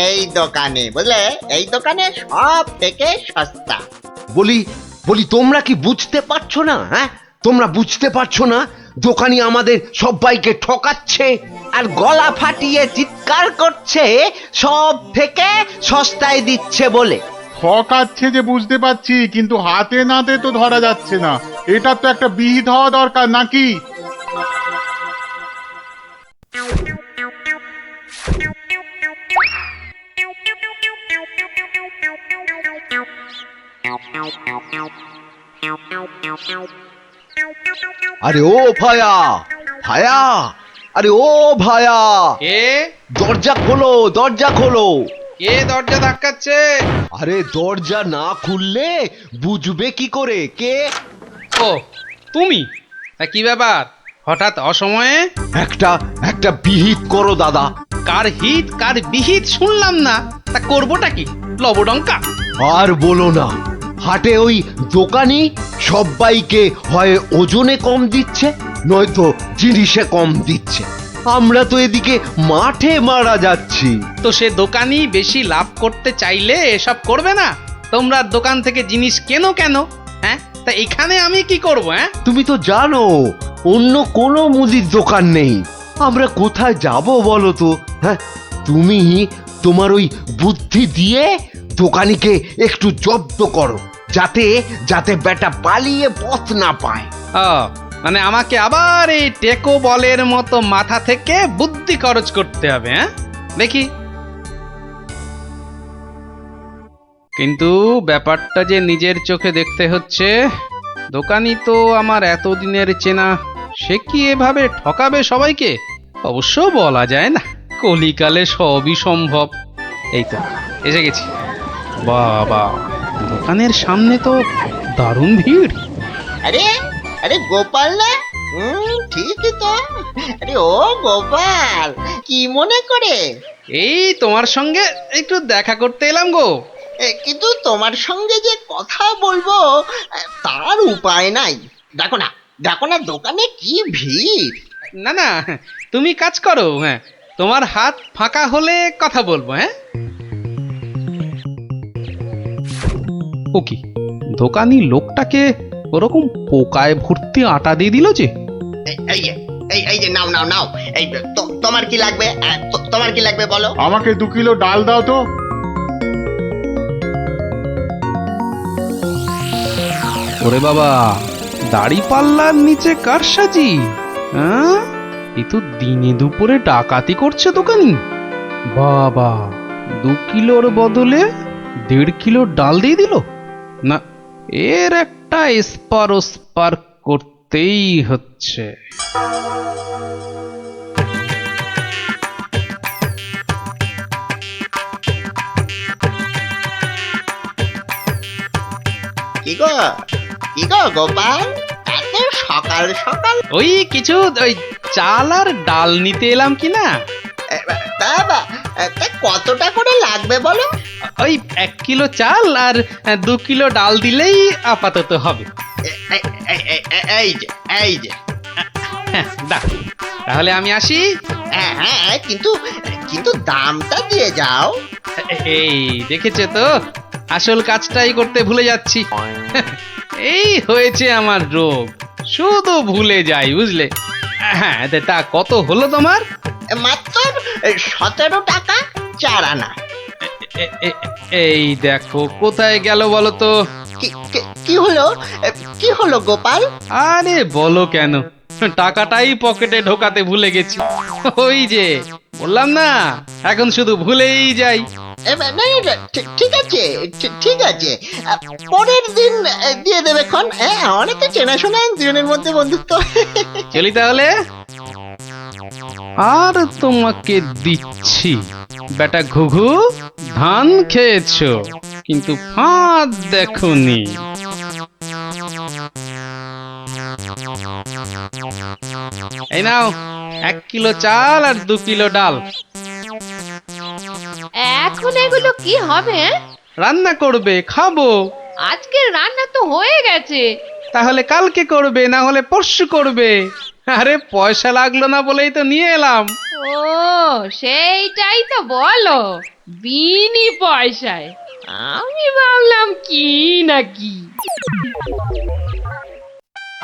এই দোকানে, বুঝলে? এই দোকানে সব থেকে সস্তা। বলি তোমরা কি বুঝতে পারছো না? হ্যাঁ, তোমরা বুঝতে পারছো না দোকানি আমাদের সবাইকে ঠকাচ্ছে আর গলা ফাটিয়ে চিৎকার করছে সব থেকে সস্তায় দিচ্ছে বলে। ঠকাচ্ছে যে বুঝতে পারছি, কিন্তু হাতে নাতে তো ধরা যাচ্ছে না। এটা তো একটা বিহিত হওয়া দরকার নাকি? আরে ও ভায়া, আরে ও ভায়া, কে দরজা খোলো, দরজা খোলো। কে দরজা ধাক্কাচ্ছে? আরে দরজা না খুললে বুঝবে কি করে কে? ও তুমি? তা কি ব্যাপার হঠাৎ অসময়ে? একটা বিহিত করো দাদা। কার হিত কার বিহিত শুনলাম না, তা করবোটা কি? লবডঙ্কা? আর বলো না, হাটে ওই দোকানি সবাইকে হয় ওজনে কম দিচ্ছে, নয়তো জিনিসে কম দিচ্ছে। আমরা তো এদিকে মাঠে মারা যাচ্ছি। তো সে দোকানি বেশি লাভ করতে চাইলে এসব করবে না? তোমরা দোকান থেকে জিনিস কেনো কেন? হ্যাঁ, তা এখানে আমি কি করব? হ্যাঁ, তুমি তো জানো অন্য কোনো মুদির দোকান নেই। আমরা কোথায় যাব বলো তো? হ্যাঁ, তুমি তোমার ওই বুদ্ধি দিয়ে দোকানিকে একটু জব্দ করো, যাতে যাতে বেটা পালিয়ে পথ না পায়। ও মানে আমাকে আবার এই টেকো বলের মতো মাথা থেকে বুদ্ধি খরচ করতে হবে? হ্যাঁ, দেখি। কিন্তু ব্যাপারটা যে নিজের চোখে দেখতে হচ্ছে। দোকানি তো আমার এতদিনের চেনা, সে কি এভাবে ঠকাবে সবাইকে? অবশ্য বলা যায় না, কলিকালে সবই সম্ভব। এই তো এসে গেছি। বাবা, দোকানের সামনে তো দারুণ ভিড়। আরে আরে গোপাল না? ঠিকই তো। আরে ও গোপাল, কি মনে করে? এই তোমার সঙ্গে একটু দেখা করতে এলাম গো। কিন্তু তোমার সঙ্গে যে কথা বলবো তার উপায় নাই। দেখো না, দেখো না দোকানে কি ভিড়। না না, তুমি কাজ করো। হ্যাঁ, তোমার হাত ফাঁকা হলে কথা বলবো। হ্যাঁ, ও কি, দোকানি লোকটাকে ওরকম পোকায় ভর্তি আটা দিয়ে দিল যে। এই এই যে নাও নাও নাও, এই তোমার কি লাগবে? তোমার কি লাগবে বলো? আমাকে 2 কিলো ডাল দাও তো। ওরে বাবা, দাড়ি পাল্লার নিচে কারসাজি। হ্যাঁ, এ তো দিনে দুপুরে ডাকাতি করছে দোকানি। বাবা, 2 কিলোর বদলে 1.5 কিলো ডাল দিয়ে দিল। না, এর একটা এসপার ওসপার করতেই হচ্ছে। কি গো গোপাল, এত সকাল সকাল? ওই কিছু ওই চাল আর ডাল নিতে এলাম কি না। তা কতটা করে লাগবে বলো? ওই 1 কিলো চাল আর 2 কিলো ডাল দিলেই আপাতত হবে। এই যে হ্যাঁ, দাও। তাহলে আমি আসি। হ্যাঁ, কিন্তু দামটা দিয়ে যাও। এই দেখেছে তো, আসল কাজটাই করতে ভুলে যাচ্ছি। এই হয়েছে আমার রোগ, শুধু ভুলে যাই, বুঝলে? হ্যাঁ, তা কত হলো তোমার? মাত্র 17 টাকা 4 আনা। এই দেখো, কোথায় গেল বলো তো? কি হলো গোপাল? আরে বলো কেন, টাকাটাই পকেটে ঢোকাতে ভুলে গেছি। ওই যে বললাম না, এখন শুধু ভুলেই যাই। ঠিক আছে, পরের দিন দিয়ে দেবে খন। অনেকে চেনাশোনা, দুজনের মধ্যে বন্ধুত্ব। চলি তাহলে। আর তোমাকে দিচ্ছি বেটা ঘুঘু, ধান খেয়েছো কিন্তু ফাঁদ দেখোনি। এই নাও 1 কিলো চাল আর 2 কিলো ডাল। এখন এগুলো কি হবে? রান্না করবে, খাবো। আজকের রান্না তো হয়ে গেছে। তাহলে কালকে করবে, না হলে পরশু করবে। আরে পয়সা লাগলো না বলেই তো নিয়ে এলাম। ও, সেইটাই তো বলো, বিনি পয়সায়। আমি ভাবলাম কি নাকি।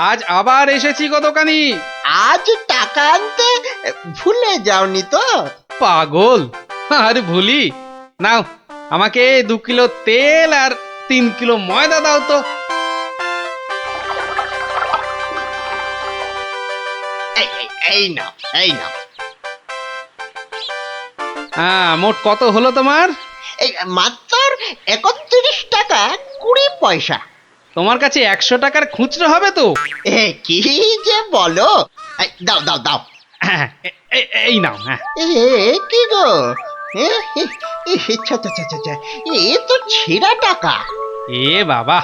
আজ আবার এসেছি গো দোকানি। আজ টাকা আনতে ভুলে যাওনি তো? পাগল, আরে ভুলি। নাও, আমাকে 2 কিলো তেল আর 3 কিলো ময়দা দাও তো। এই নাও। হ্যাঁ, মোট কত হলো তোমার? এই মাত্র 31 টাকা 20 পয়সা। তোমার কাছে 100 টাকার খুচরো হবে তো? কি যে বলো! দাও হ্যাঁ, এই নাও। হ্যাঁ, কি গো এ তো ছেঁড়া টাকা। এ বাবা,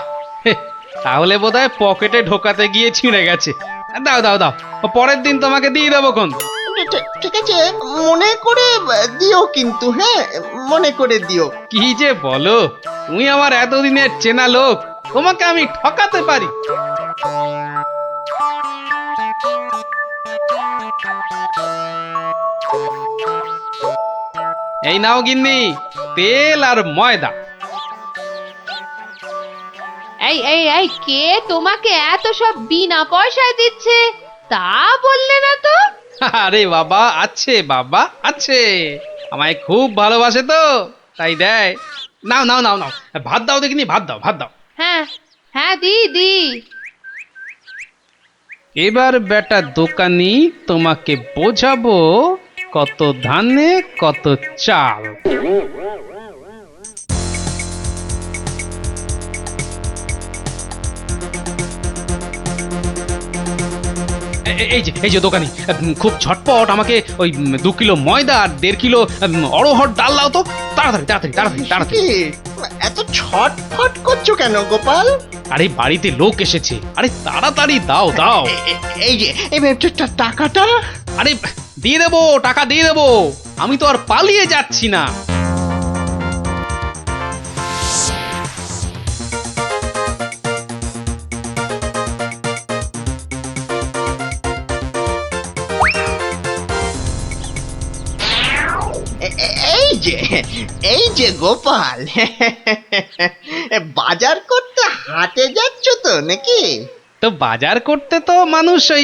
তাহলে বোধহয় পকেটে ঢোকাতে গিয়ে ছিঁড়ে গেছে। দাও দাও দাও, পরের দিন তোমাকে দিয়ে দেবো কোন। ঠিক আছে, মনে করে দিও কিন্তু, হ্যাঁ মনে করে দিও। কি যে বলো, তুমি আমার এতদিনের চেনা লোক, তোমাকে আমি ঠকাতে পারি? এই নাও গিন্নি, তেল আর ময়দা। এই এই এই, কে তোমাকে এত সব বিনা পয়সায় দিচ্ছে তা বললে না তো? আরে বাবা, আছে বাবা আছে, আমায় খুব ভালোবাসে তো তাই দেয়। নাও নাও নাও নাও, ভাত দাও দেখিনি, ভাত দাও ভাত দাও। হ্যাঁ হ্যাঁ, দি দি। এবার বেটা দোকানি তোমাকে বোঝাবো কত ধানে কত চাল। এই যে দোকানি, খুব ঝটপট আমাকে ওই 2 কিলো ময়দা আর 1.5 কিলো অড়হর ডাল দাও তো, তাড়াতাড়ি তাড়াতাড়ি তাড়াতাড়ি তাড়াতাড়ি। এত ছটফট করছো কেন গোপাল? আরে বাড়িতে লোক এসেছে, আরে তাড়াতাড়ি দাও দাও। এই যে টাকাটা। আরে দিয়ে দেবো, টাকা দিয়ে দেবো, আমি তো আর পালিয়ে যাচ্ছি না। এই যে গোপাল, বাজার করতে হাটে যাচ্ছ তো নাকি? তো বাজার করতে তো মানুষ ওই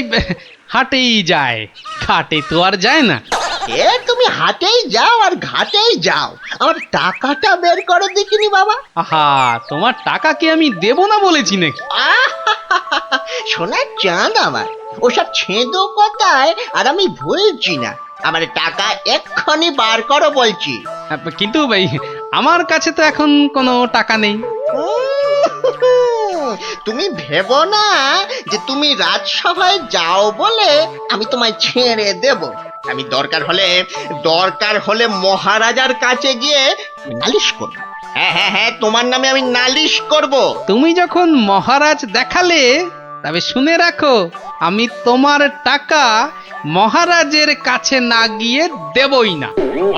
হাটেই যায়, ঘাটে তো আর যায় না। তুমি হাটেই যাও আর ঘাটেই যাও, আমার টাকাটা বের করে দেখিনি বাবা। আহা, তোমার টাকা কি আমি দেব না বলেছি নাকি? সোনার চাঁদ আমার, ওসব ছেঁদো কথায় আর আমি ভুলছি না। আমার টাকা এক্ষুনি বার করো বলছি। কিন্তু ভাই, আমার কাছে তো এখন কোনো টাকা নেই। তুমি ভেবো না যে তুমি রাজসভায় যাও বলে আমি তোমায় ছেড়ে দেব। আমি দরকার হলে মহারাজার কাছে গিয়ে নালিশ করব। হ্যাঁ, তোমার নামে আমি নালিশ করব। তুমি যখন মহারাজ দেখালে, তবে শুনে রাখো, আমি তোমার টাকা মহারাজের কাছে না গিয়ে দেবই না।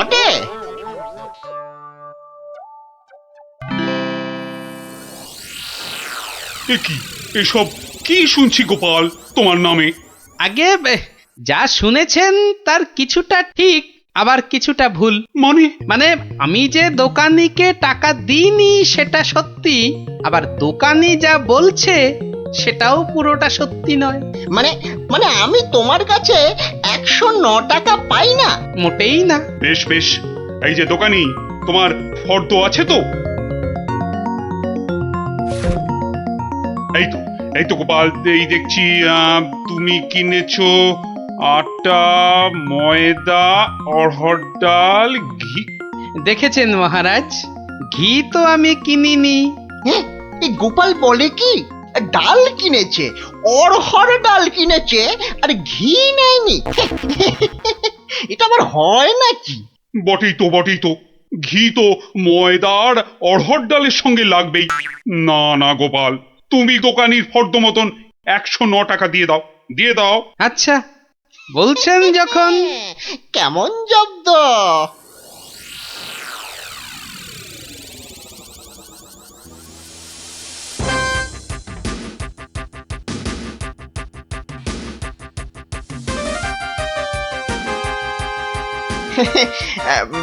ওটে কি এসব কি শুনছি গোপাল তোমার নামে? আগে যা শুনেছেন তার কিছুটা ঠিক, আবার কিছুটা ভুল। মানে আমি যে দোকানিকে টাকা দিইনি সেটা সত্যি, আবার দোকানি যা বলছে সেটাও পুরোটা সত্যি নয়। মানে আমি তোমার কাছে 109 টাকা পাই না? মোটেই না। বেশ বেশ, এই যে দোকানি, তোমার ফর্দ আছে তো? এই তো গোপাল, এই দেখছি তুমি কিনেছো আটা, ময়দা, অড়হর ডাল, ঘি। দেখেছেন মহারাজ, ঘি তো আমি কিনিনি। এই গোপাল বলে কি, ডাল কিনেছে, অড়হর ডাল কিনেছে, আর ঘি নেয়নি? এটা আবার হয় নাকি? বটেই তো, ঘি তো ময়দার অড়হর ডালের সঙ্গে লাগবেই। না গোপাল, তুমি দোকানির ফর্দ মতন 109 টাকা দিয়ে দাও। আচ্ছা, বলছেন যখন। কেমন জব্দ?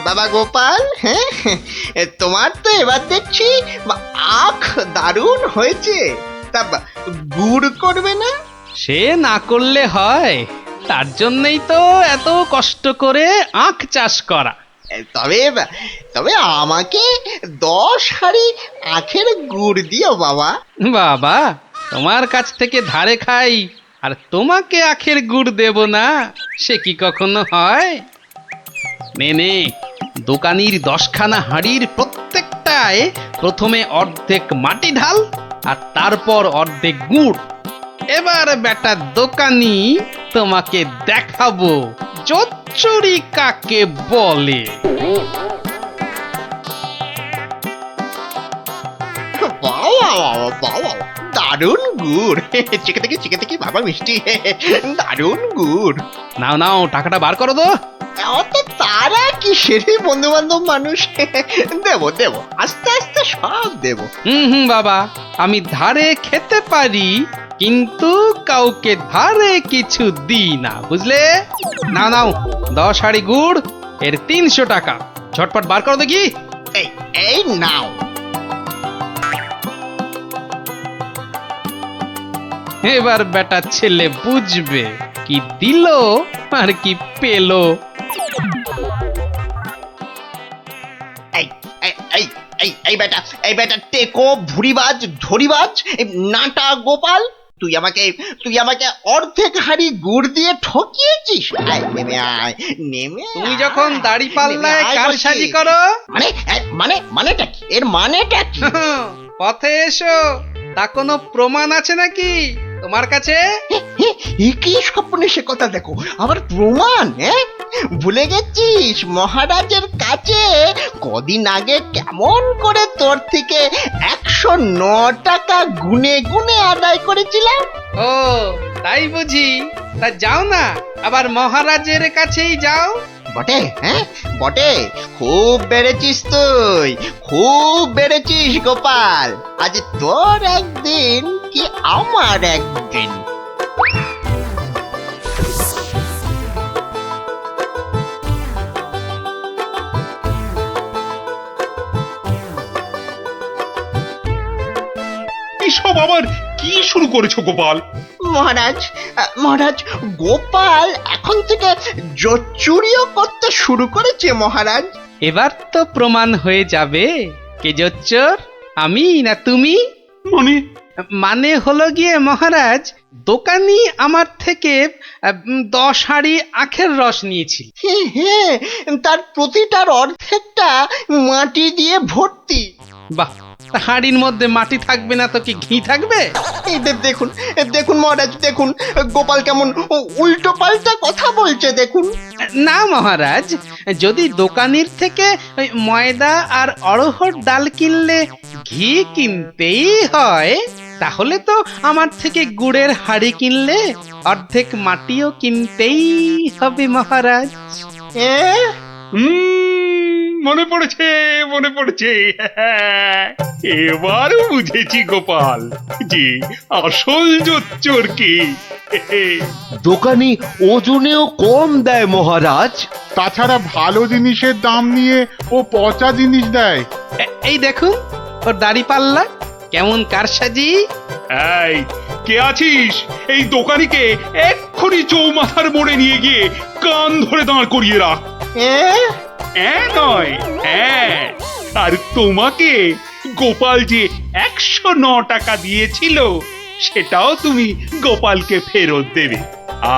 বাবা গোপাল, হ্যাঁ তোমার তো এবার দেখছি আখ দারুণ হয়েছে। তা গুড় করবে না? সে না করলে হয়, তার জন্যই তো এত কষ্ট করে আখ চাষ করা। তবে আমাকে 10 হাঁড়ি আখের গুড় দিও বাবা। বাবা, তোমার কাছ থেকে ধারে খাই আর তোমাকে আখের গুড় দেব না, সে কি কখনো হয়? নে, দোকানির 10খানা হাঁড়ির প্রত্যেকটায় প্রথমে অর্ধেক মাটি ঢাল আর তারপর অর্ধেক গুড়। এবার বেটা দোকানি তোমাকে দেখাবো জোচ্চুরি কাকে বলে। দারুণ গুড় চেকে থেকে বাবা মিষ্টি দারুণ গুড়। নাও নাও টাকাটা বার করো তো। অত তারা কি সেরে বন্ধু বান্ধব মানুষ দেবো আস্তে আস্তে সব দেবো। হুম বাবা, আমি ধারে খেতে পারি কিন্তু কাউকে ধারে কিছু দিই না, বুঝলে? নাও নাও 10 হাঁড়ি গুড়, এর 300 টাকা। ঝটপট বার করো দেখি। এই নাও। এবার বেটা ছেলে বুঝবে কি দিল আর কি পেলো। এই বেটা টেকো ভুরিবাজ ধরিবাজ নাটা গোপাল, তুই আমাকে অর্ধেক হাড়ি গুড় দিয়ে ঠকিয়েছিস। আয় নেমে আয় নেমে। তুমি যখন দাড়ি পাল্লায় কারসাজি করো মানেটা কি? এর মানেটা কি? পথে এসো, তা কোনো প্রমাণ আছে নাকি তোমার কাছে? কি স্বপ্নে সে কথা দেখো আবার প্রমাণ? ভুলে গেছিস মহারাজের কাছে কদিন আগে কেমন করে তোর থেকে 109 টাকা গুনে গুনে আদায় করেছিলাম। ও তাই বুঝি? তা যাও না, আবার মহারাজের কাছেই যাও। বটে বটে, খুব বেড়েছিস তুই, খুব বেড়েছিস গোপাল। আজ তোর একদিন কি আমার একদিন। এসব আবার কি শুরু করেছো গোপাল? মহারাজ গোপাল এখন থেকে জোচ্চুরিও করতে শুরু করেছে মহারাজ। এবার তো প্রমাণ হয়ে যাবে কে জোচ্চোর, আমি না তুমি। মানে হলো গিয়ে মহারাজ, দোকানি আমার থেকে 10 হাঁড়ি আখের রস নিয়েছিল। তার প্রতিটার অর্ধেকটা মাটি দিয়ে ভর্তি। বাহ, হাঁড়ির মধ্যে মাটি থাকবে না তো কি ঘি থাকবে? দেখুন মহারাজ, দেখুন গোপাল কেমন উল্টো পাল্টা কথা বলছে দেখুন। না মহারাজ, যদি দোকানির থেকে ময়দা আর অড়হর ডাল কিনলে ঘি কিনতেই হয়, তাহলে তো আমার থেকে গুড়ের হাঁড়ি কিনলে অর্ধেক মাটিও কিনতেই হবে মহারাজ। মনে পড়েছে এবার বুঝেছি গোপাল যে আসল জোচ্চোর কি। দোকানি ওজনেও কম দেয় মহারাজ। তাছাড়া ভালো জিনিসের দাম নিয়ে ও পচা জিনিস দেয়। এই দেখুন ওর দাড়ি পাল্লা কেমন কারসাজি। এই কে আছিস? এই দোকানিকে এক্ষুনি চৌমাথার মোড়ে নিয়ে গিয়ে কান ধরে দাঁড় করিয়ে রাখ। নয় আর তোমাকে গোপাল যে 109 টাকা দিয়েছিল সেটাও তুমি গোপালকে ফেরত দেবে,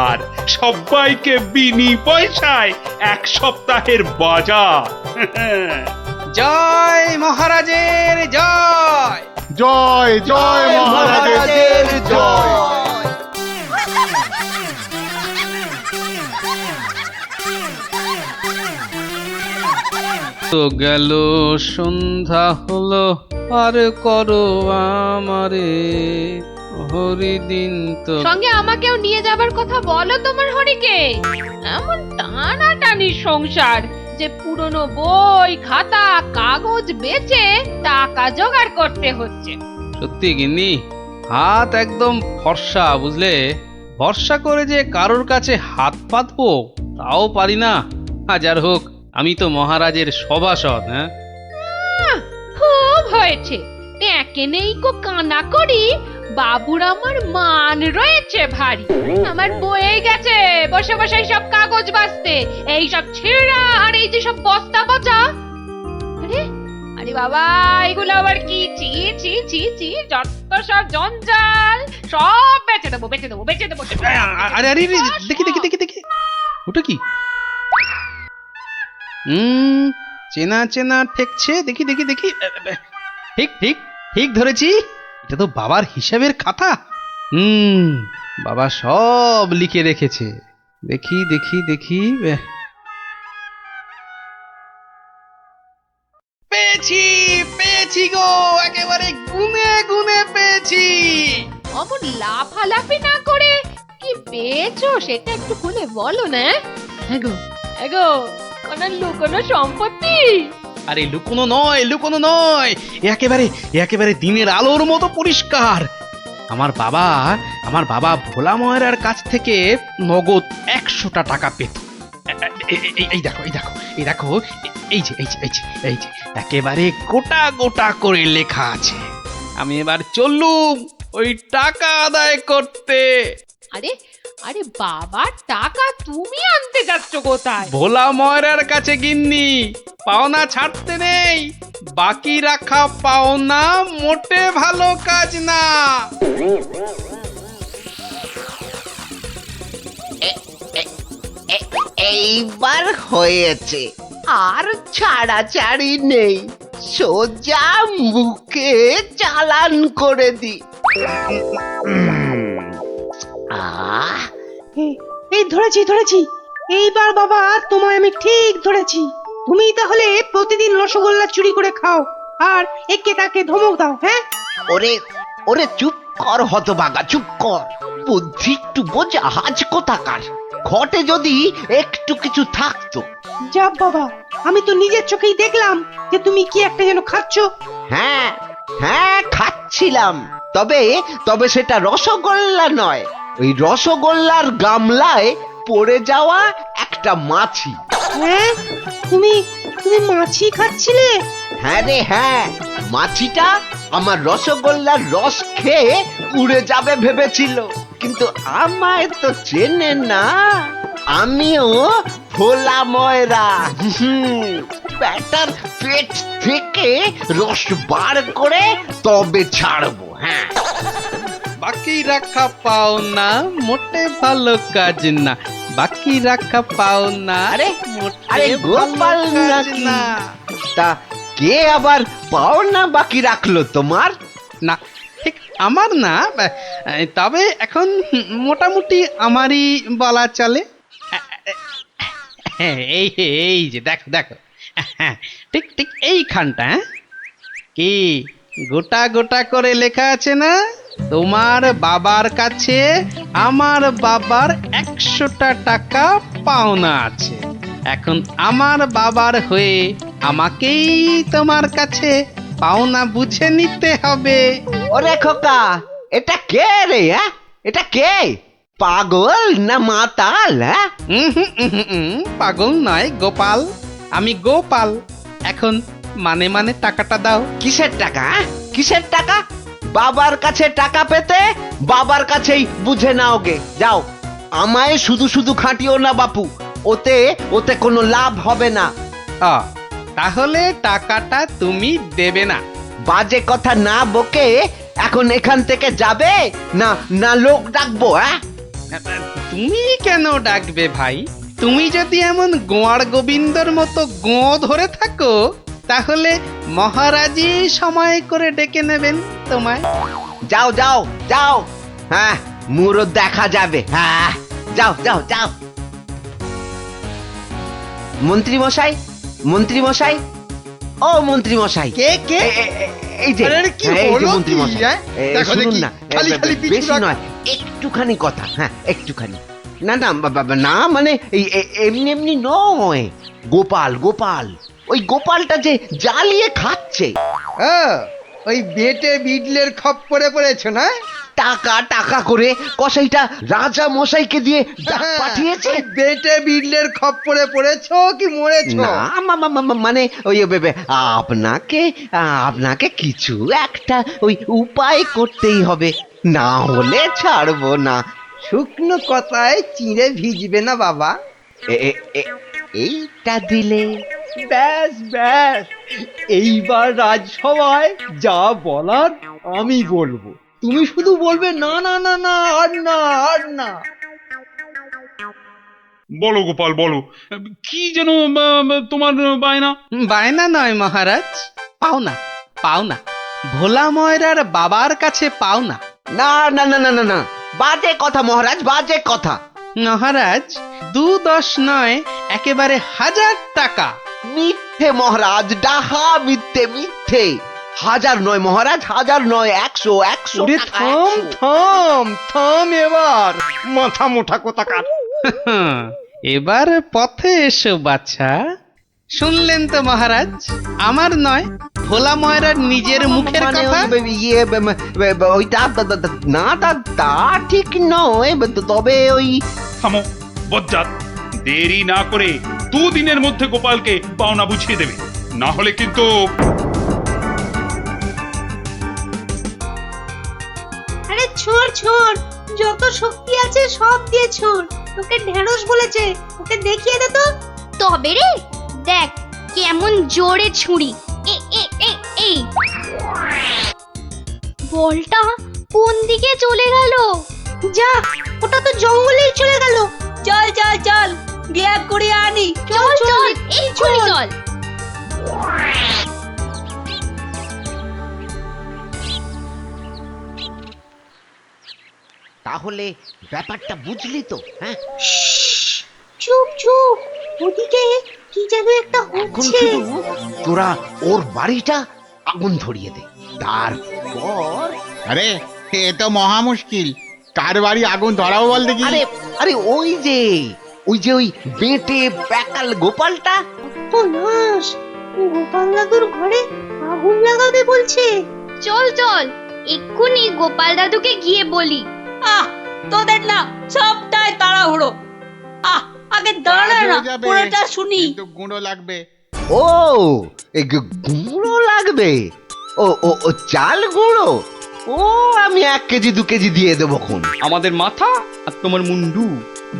আর সবাইকে বিনি পয়সায় 1 সপ্তাহের বাজার। জয় মহারাজের জয়, জয় জয় মহারাজের জয়। তো গেল সন্ধ্যা হলো, আর করো আমারে হরিদিন। তো সঙ্গে আমাকেও নিয়ে যাবার কথা বলো তোমার হরিকে। এমন টানাটানির সংসার যে পুরনো বই খাতা কাগজ বেচে টাকা জোগাড় করতে হচ্ছে। সত্যি গিন্নি, হাত একদম ফর্সা, বুঝলে? ভরসা করে যে কারোর কাছে হাত পাতবো তাও পারি না। হাজার হোক আমি তো মহারাজের সভাসদ। খুব হয়েছে, একে নেই কো কানা করি, বাবুর আমার মান রয়েছে ভারী। আমার বয়ে গেছে বসে বসে সব কাগজ বাঁচতে, এই সব ছেঁড়া আর এই যে সব বস্তা পচা। আরে বাবা, এগুলো আবার কি? চি চি চি চি, যত সব জঞ্জাল, সব বেচে দেবো। আরে আরে দেখি ওটা কি? চেনা চেনা ঠেকছে, দেখি ঠিক ধরেছি, এটা তো বাবার হিসাবের খাতা। বাবা সব লিখে রেখেছে। দেখি দেখি দেখি পেয়েছি পেয়েছি গো, একেবারে গুনে গুনে পেয়েছি। অমন লাফালাফি না করে কি পেয়েছো সেটা একটু খুলে বলো না। এগো এগো কোনো লুকোনো সম্পত্তি? আরে লুকোনো নয়, লুকোনো নয়, একেবারে একেবারে দিনের আলোর মতো পরিষ্কার। আমার বাবা ভোলা ময়রার কাছ থেকে নগদ 100টা টাকা পেত। এই দেখো এই দেখো এই দেখো, এই যে এই যে এই যে এই যে একেবারে গোটা গোটা করে লেখা আছে। আমি এবার চললুম ওই টাকা আদায় করতে। আরে আরে বাবা, টাকা তুমি আনতে যাচ্ছ কোথায়? ভোলা ময়রার কাছে গিন্নি, পাওনা ছাড়তে নেই। বাকি রাখা পাওনা মোটে ভালো কাজ না। এইবার হয়েছে, আর ছাড়াছাড়ি নেই, সোজা মুখে চালান করে দি। আহ এই ধরেছি ধরেছি, এইবার বাবা তোমায় আমি ঠিক ধরেছি। তুমি তাহলে প্রতিদিন রসগোল্লা চুরি করে খাও আর একে তাকে ধমক দাও। হ্যাঁ ওরে ওরে চুপ কর হতভাগা, চুপ কর। বুদ্ধি একটু বোঝা, হাজ কোথাকার। ঘটে যদি একটু কিছু থাকতো। যা বাবা, আমি তো নিজের চোখেই দেখলাম যে তুমি কি একটা যেন খাচ্ছ। হ্যাঁ হ্যাঁ খাচ্ছিলাম, তবে তবে সেটা রসগোল্লা নয়, ওই রসগোল্লার গামলায় পড়ে যাওয়া একটা মাছি। হ্যাঁ তুমি তুমি মাছি খাচ্ছিলে? হ্যাঁ রে হ্যাঁ, মাছিটা আমার রসগোল্লার রস খেয়ে উড়ে যাবে ভেবেছিল, কিন্তু আমায় তো চেনে না। আমিও ভোলা ময়রা, ব্যাটার পেট থেকে রস বার করে তবে ছাড়বো। হ্যাঁ, বাকি রাখা পাওনা মোটে ভালো কাজ না। বাকি রাখা পাওনা আরে মোটে আরে গোপাল ভালো কাজ নাকি? না। তা কে আবার পাওনা বাকি রাখলো তোমার? না, ঠিক আমার না, তবে এখন মোটামুটি আমারই বলা চলে। এই এই যে দেখো দেখো, ঠিক ঠিক এইখানটা। কি গোটা গোটা করে লেখা আছে না? তোমার বাবার কাছে আমার বাবার 100টা টাকা পাওনা আছে। এখন আমার বাবার হয়ে আমাকেই তোমার কাছে পাওনা বুঝে নিতে হবে। ওরে খোকা, এটা কে রে? হ্যাঁ, এটা কে? পাগল না মাতাল? হ্যাঁ, পাগল নয় গোপাল, আমি গোপাল। এখন মানে মানে টাকাটা দাও। কিসের টাকা? কিসের টাকা? বাবার কাছে টাকা পেতে বাবার কাছেই বুঝে নাও গে। যাও, আমায় শুধু শুধু খাটিও না বাপু, ওতে ওতে কোনো লাভ হবে না। তাহলে টাকাটা তুমি দেবে না? বাজে কথা না বকে এখন এখান থেকে যাবে না না লোক ডাকবো? হ্যাঁ, তুমি কেন ডাকবে ভাই? তুমি যদি এমন গোয়ার গোবিন্দর মতো গো ধরে থাকো, তাহলে মহারাজই সময় করে ডেকে নেবেন তোমায়। যাও যাও যাও, হ্যাঁ মুরো দেখা যাবে। হ্যাঁ, যাও যাও যাও। মন্ত্রী মশাই, মন্ত্রী মশাই, ও মন্ত্রী মশাই। কে কে? এই যে কি এই যে হলো মন্ত্রী কি, মশাই, হ্যাঁ? দেখো শুনুন দেখি, না, খালি খালি পিছু বেশি রাখ। নয়, একটুখানি কথা। হ্যাঁ, একটুখানি। না না না, মানে এই এমনি এমনি নয়। গোপাল গোপাল, ওই গোপালটা যে জ্বালিয়ে খাচ্ছে। ওই বেটে বিডলের খপ্পরে পড়েছো না? টাকা টাকা করে কসাইটা রাজা মশাইকে দিয়ে ডাক পাঠিয়েছে। ওই বেটে বিডলের খপ্পরে পড়েছো কি মরেছো? না মানে ওই আপনাকে আপনাকে কিছু একটা ওই উপায় করতেই হবে, না হলে ছাড়বো না। শুকনো কথায় চিঁড়ে ভিজবে না বাবা। এইটা দিলে ব্যাস ব্যাস, এইবার রাজসভায় যা বলার আমি বলবো, তুমি শুধু বলবে না না না না, আর না আর না। বলো গোপাল বলো, কি যেন তোমার বায়না? বায়না নয় মহারাজ, পাওনা পাওনা। ভোলা ময়রার বাবার কাছে পাওনা। না না না না না না, বাজে কথা মহারাজ, বাজে কথা। মহারাজ 2-10 নয়, একেবারে 1000 টাকা। মিথ্যে মহারাজ, ডাহা মিথ্যে, মিথ্যে। 1000 নয় মহারাজ, 1000 নয়, 100 ওরে টাকা, থাম 100। থাম থাম এবার, মাথা মোটা কোথাকার। এবার পথে এসো বাছা। শুনলেন তো মহারাজ, আমার নয়, ভোলা ময়রার নিজের মুখের মানে কথা। ওইটা না, তা ঠিক নয়, তবে ওই থামো বজ্জাত, দেরি না করে 2 দিনের মধ্যে গোপালকে পাওনা বুঝিয়ে দেবে, না হলে কিন্তু। আরে ছোড় ছোড়, যত শক্তি আছে সব দিয়ে ছোড়। তোকে ঢেঁড়স বলেছে, ওকে দেখিয়ে দে তো। তবে রে, দেখ কেমন জোরে ছুরি। এই বলটা কোন দিকে চলে গেল? যা, ওটা তো জঙ্গলেই চলে গেল। চল চল চল, ব্যাগ করে আনি। চল চল, এই ছুরি চল। তাহলে ব্যাপারটা বুঝলি তো? হ্যাঁ, চুপ চুপ, ওদিকে কি যেন একটা এখন হচ্ছে। শুধু তোরা ওর বাড়িটা আগুন ধরিয়ে দে, তারপর। আরে এ তো মহা মুশকিল, কার বাড়ি আগুন ধরাবো বল দেখি। আরে আরে ওই যে ওই বেঁটে প্যাকাল গোপালটা। তো নাশ, গোপাল দাদুর ঘরে আগুন লাগাবে বলছে। চল চল, এক্ষুনি গোপাল দাদুকে গিয়ে বলি। তোদের না সবটাই তাড়াহুড়ো। আগে দাঁড়া না, পুরোটা শুনি। কিন্তু গুঁড়ো লাগবে। ও, এই গুঁড়ো লাগবে? ও ও ও চাল গুঁড়ো? ও, আমি 1 কেজি 2 কেজি দিয়ে দেবো খন। আমাদের মাথা আর তোমার মুন্ডু,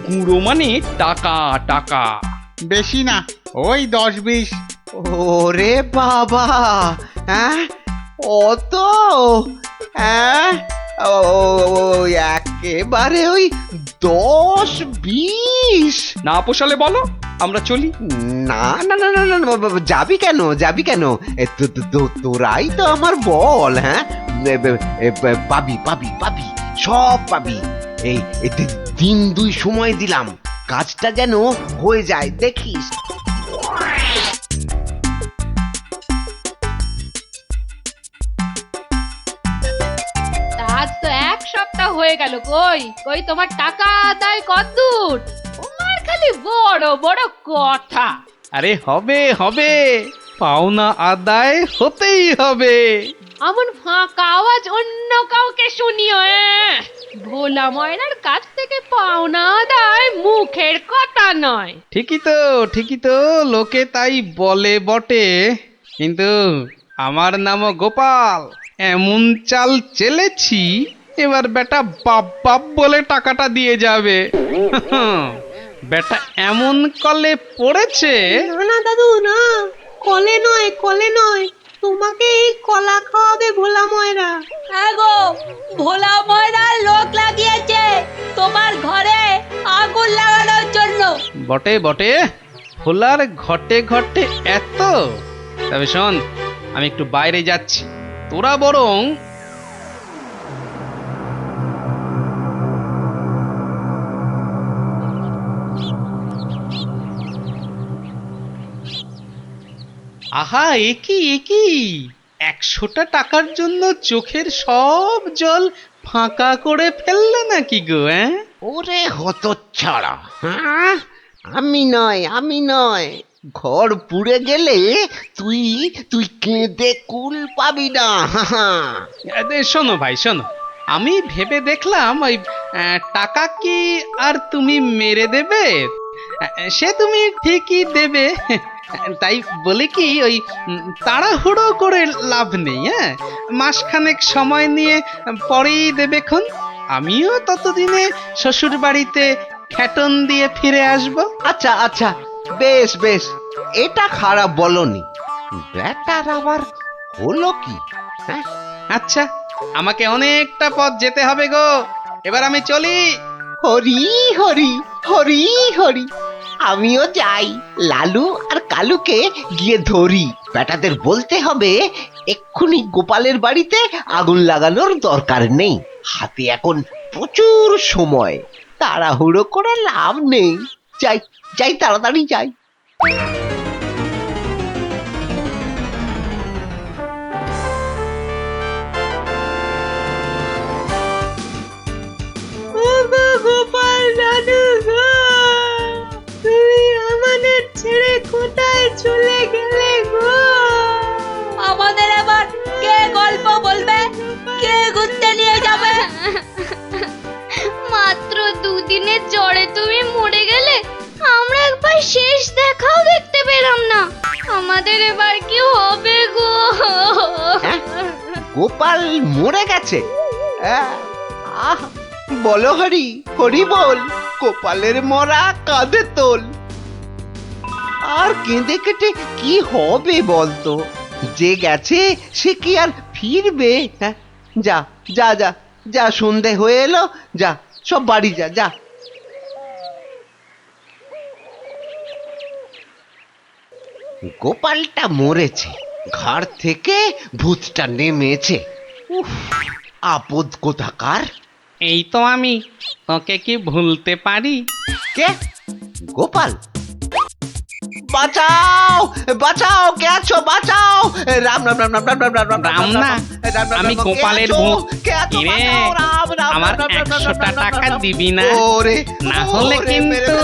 গুঁড়ো মানে টাকা টাকা। বেশি না, ওই 10-20। ওরে বাবা, হ্যাঁ অত? হ্যাঁ, একেবারে ওই 10-20? না পোষালে বলো, আমরা চলি। না না না না না না, যাবি কেন, যাবি কেন? তোরাই তো আমার বল। হ্যাঁ, পাবি পাবি পাবি, সব পাবি। এই 3-2 সময় দিলাম, কাজটা যেন হয়ে যায়, দেখিস। আজ তো 1 সপ্তাহ হয়ে গেল। কই কই তোমার টাকা আদায় কতদূর? তোমার খালি বড় বড় কথা। আরে হবে হবে, পাওনা আদায় হতেই হবে। এমন ফাঁকা আওয়াজ অন্য কাউকে শুনিও। ভোলা ময়নার কাছ থেকে পাওনা আদায় মুখের কথা নয়। ঠিকই তো, লোকে তাই বলে বটে, কিন্তু আমার নামও গোপাল। এমন চাল চেলেছি, এবার বেটা বাপ বাপ বলে টাকাটা দিয়ে যাবে। বেটা এমন কলে পড়েছে। না দাদু না, কলে নয়, কলে নয়, তোমাকে এই কলা খাওয়াবে ভোলা ময়রা। হ্যাঁ গো, ভোলা ময়রা লোক লাগিয়েছে তোমার ঘরে আগুন লাগানোর জন্য। বটে বটে, ভোলার ঘটে ঘটে এত। তবে শোন, আমি একটু বাইরে যাচ্ছি, তোরা বরং আহা, একই 100টা টাকার জন্য চোখের সব জল ফাঁকা করে ফেললে নাকি গো? ওরে হতচ্ছাড়া, হ্যাঁ, আমি নয়। ঘর পুড়ে গেলে তুই কেঁদে কুল পাবি না। শোনো ভাই শোনো, আমি ভেবে দেখলাম ওই টাকা কি আর তুমি মেরে দেবে? সে তুমি ঠিকই দেবে, তাই বলে কি ওই তাড়াহুড়ো করে লাভ নেই। হ্যাঁ, মাসখানেক সময় নিয়ে পরেই দেবেক্ষণ। আমিও ততদিনে শ্বশুর বাড়িতে খ্যাটন দিয়ে ফিরে আসব। আচ্ছা আচ্ছা, বেশ বেশ, এটা খারাপ বলনি। ব্যাটার আবার হলো কি? হ্যাঁ, আচ্ছা, আমাকে অনেকটা পথ যেতে হবে গো, এবার আমি চলি। হরি হরি হরি হরি, আমিও যাই। লালু আর কালুকে গিয়ে ধরি। বেটাদের বলতে হবে এক্ষুনি গোপালের বাড়িতে আগুন লাগানোর দরকার নেই, হাতে এখন প্রচুর সময়, তাড়াহুড়ো করে লাভ নেই। যাই যাই, তাড়াতাড়ি যাই। গোপাল দাদু গো, তুমি আমাদের ছেড়ে কোথায় চলে গেলে গো? আমাদের আবার কে গল্প বলবে, কে ঘুরতে নিয়ে যাবে? মাত্র দুদিনের জ্বরে তুমি মরে গেলে, আমরা একবার শেষ দেখাও দেখতে পেলাম না। আমাদের এবার কি হবে গো? গোপাল মরে গেছে? আহ, বলো হরি, হরি বল। গোপালের মরা কাঁধে তোল। আর কেঁদে কেটে কি হবে বলতো? যে গেছে সে কি আর ফিরবে? হ্যাঁ, যা যা যা যা, সন্ধে হয়ে এলো, যা সব বাড়ি যা যা। গোপালটা মরেছে, ঘাড় থেকে ভূতটা নেমেছে। উফ, আপদ কোথাকার। এই তো আমি, তোকে কি ভুলতে পারি? কে? গোপাল? বাঁচাও বাঁচাও, কে আছো? বাঁচাও! রাম রাম রাম রাম রাম রাম রাম রাম না, আমি গোপালের ভূত। কিরে, আমার 100টা টাকা দিবি না? ওরে না হলে কিন্তু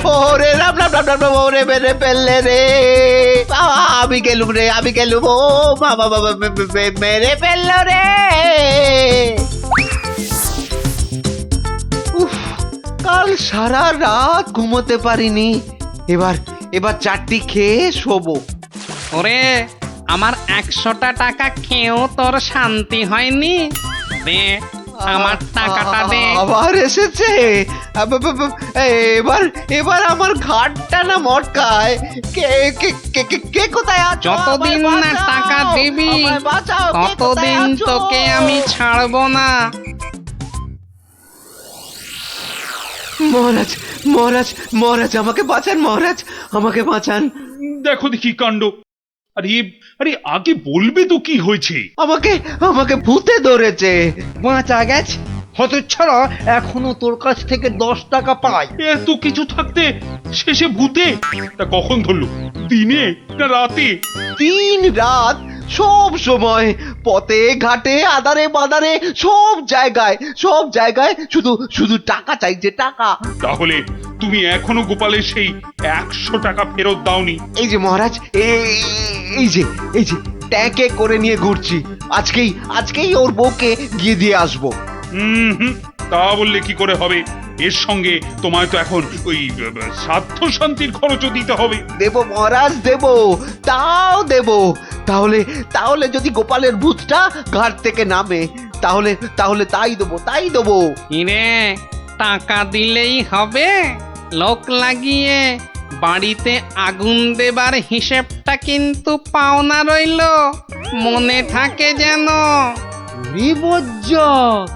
ওরে রাম রাম রাম রাম, ওরে মেরে ফেললে রে। আমি গেলুম রে, আমি গেলুম। ও বাবা বাবা, মেরে ফেললো রে। উফ, কাল সারা রাত ঘুমোতে পারিনি। এবার চারটি খেয়ে শোবো। ওরে, আমার 100টা টাকা খেয়েও তোর শান্তি হয়নি? দে আমার টাকাটা দে। আবার এসেছে। এবার আমার ঘাটটা না মটকায়। কে কে কে কে- কে কোথায় আছো? যতদিন না টাকা দিবি ততদিন তোকে আমি ছাড়বো না। মহারাজ মহারাজ মহারাজ, আমাকে বাঁচান মহারাজ, আমাকে বাঁচান। দেখো দেখি কাণ্ড। আরে আরে, আগে বলবে তো কি হয়েছে? আমাকে আমাকে ভূতে ধরেছে। বাঁচা গেছে হতচ্ছাড়া, এখনো তোর কাছ থেকে 10 টাকা পাই। এত কিছু থাকতে শেষে ভূতে? তা কখন ধরলো? দিনে না রাতে? 3 রাত, সব সময়, পথে ঘাটে আদারে বাদারে, সব জায়গায় শুধু শুধু টাকা চাইছে, টাকা। তাহলে তুমি এখনো গোপালের সেই 100 টাকা ফেরত দাওনি? এই যে মহারাজ, এই যে ট্যাঁকে করে নিয়ে ঘুরছি। আজকেই ওর বউকে গিয়ে দিয়ে আসবো। হুম, তা বললে কি করে হবে? এর সঙ্গে তোমায় তো এখন ওই সাধ্য শান্তির খরচও দিতে হবে। দেব মহারাজ, দেব, তাও দেব। তাহলে যদি গোপালের ভূতটা ঘাট থেকে নামে, তাহলে তাই দেবো। কিরে, টাকা দিলেই হবে? লোক লাগিয়ে বাড়িতে আগুন দেবার হিসেবটা কিন্তু পাওনা রইল, মনে থাকে যেন। বিপজ্জনক।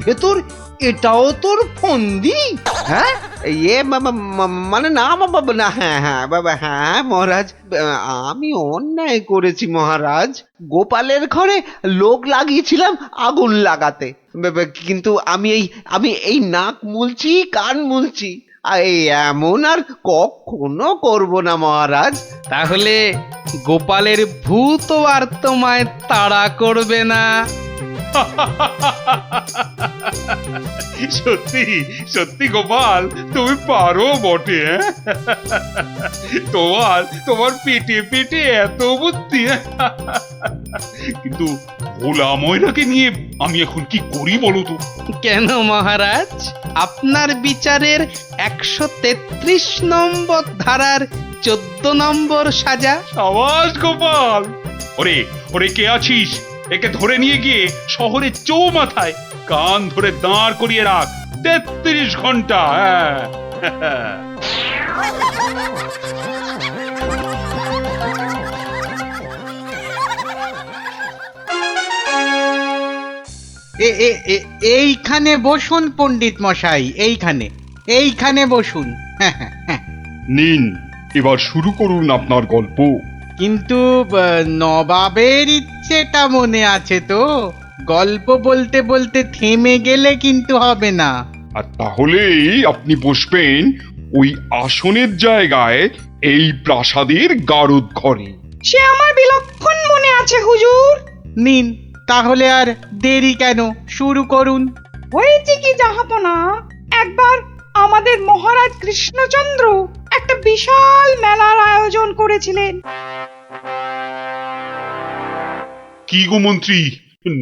ভেতর এটাও তোর ফন্দি? হ্যাঁ, মানে না বাবা, না। হ্যাঁ বাবা, হ্যাঁ মহারাজ, আমি অন্যায় করেছি মহারাজ। গোপালের ঘরে লোক লাগিয়েছিলাম আগুন লাগাতে, কিন্তু আমি এই নাক মুলছি, কান মুলছি, এই এমন আর কখনো করব না মহারাজ। তাহলে গোপালের ভূত আর তোমায় তাড়া করবে না? সত্যি সত্যি গোপাল, তুমি পারো বটে। তোমার পেটে এত বুদ্ধি। কিন্তু ভোলা ময়রাকে নিয়ে আমি এখন কি করি বলো তো? কেন মহারাজ, আপনার বিচারের 133 নম্বর ধারার 14 নম্বর সাজা। সাবাস গোপাল। ওরে কে আছিস? একে ধরে নিয়ে গিয়ে শহরের চৌমাথায় কান ধরে দাঁড় করিয়ে রাখ 33 ঘন্টা। এইখানে বসুন পণ্ডিত মশাই, এইখানে বসুন। নিন, এবার শুরু করুন আপনার গল্প। কিন্তু নবাবের ইচ্ছেটা মনে আছে তো? গল্প বলতে বলতে থেমে গেলে কিন্তু হবে না। আর তাহলেই আপনি বসবেন ওই আসনের জায়গায় এই প্রাসাদের গারদ ঘরে। সে আমার বিলক্ষণ মনে আছে হুজুর। নিন তাহলে আর দেরি কেন, শুরু করুন। হয়েছে কি জাহাপনা, একবার আমাদের মহারাজ কৃষ্ণচন্দ্র একটা বিশাল মেলার আয়োজন করেছিলেন। কি গো মন্ত্রী,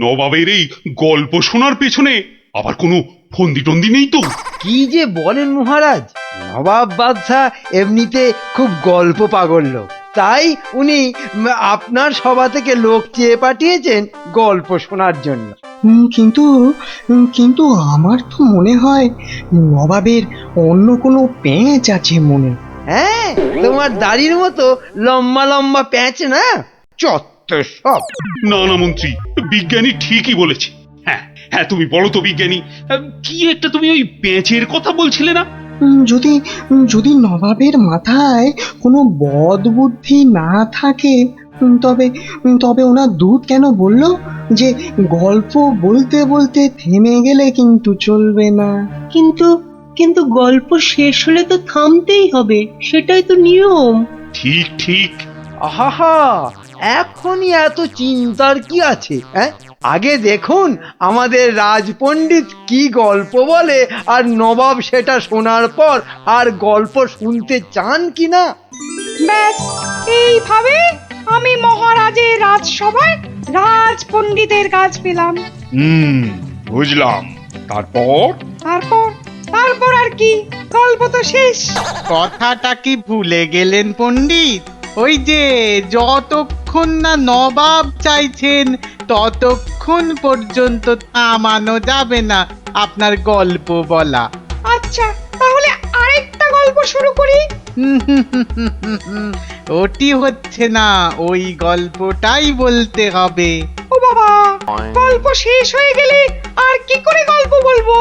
নবাবের এই গল্প শোনার পেছনে আবার কোনো ফন্দি টন্দি নেই তো? কি যে বলেন মহারাজ, নবাব বাদশাহ এমনিতে খুব গল্প পাগল লোক, তাই উনি আপনার সভা থেকে লোক চেয়ে পাঠিয়েছেন গল্প শোনার জন্য। কিন্তু কিন্তু আমার তো মনে হয় নবাবের অন্য কোনো পেঁচ আছে মনে। হ্যাঁ, তোমার দাড়ির মতো লম্বা লম্বা প্যাঁচ না, চত্বর সব। না না মন্ত্রী, বিজ্ঞানী ঠিকই বলেছে। হ্যাঁ হ্যাঁ, তুমি বলো তো বিজ্ঞানী, কি একটা তুমি ওই পেঁচের কথা বলছিলে না? যদি যদি নবাবের মাথায় কোনো বদ বুদ্ধি না থাকে, তবে তবে ওনার দূত কেন বললো যে গল্প বলতে বলতে থেমে গেলে কিন্তু চলবে না? কিন্তু কিন্তু গল্প শেষ হলে তো থামতেই হবে, সেটাই তো নিয়ম। ঠিক ঠিক। আহা, এখনই এত চিন্তার কি আছে? হ্যাঁ, আগে দেখুন আমাদের রাজপণ্ডিত কি গল্প বলে, আর নবাব সেটা শোনার পর আর গল্প শুনতে চান কিনা। ব্যাস, এইভাবে আমি মহারাজের রাজসভায় রাজপণ্ডিতের কাজ পেলাম। বুঝলাম। তারপর তারপর তারপর আর কি, গল্প তো শেষ। কথাটা কি ভুলে গেলেন পণ্ডিত? ওই যে যতক্ষণ না নবাব চাইছেন ততক্ষণ পর্যন্ত থামানো যাবে না আপনার গল্প বলা। আচ্ছা, তাহলে আরেকটা গল্প শুরু করি। ওটি হচ্ছে না, ওই গল্পটাই বলতে হবে। ও বাবা, গল্প শেষ হয়ে গেলে আর কি করে গল্প বলবো?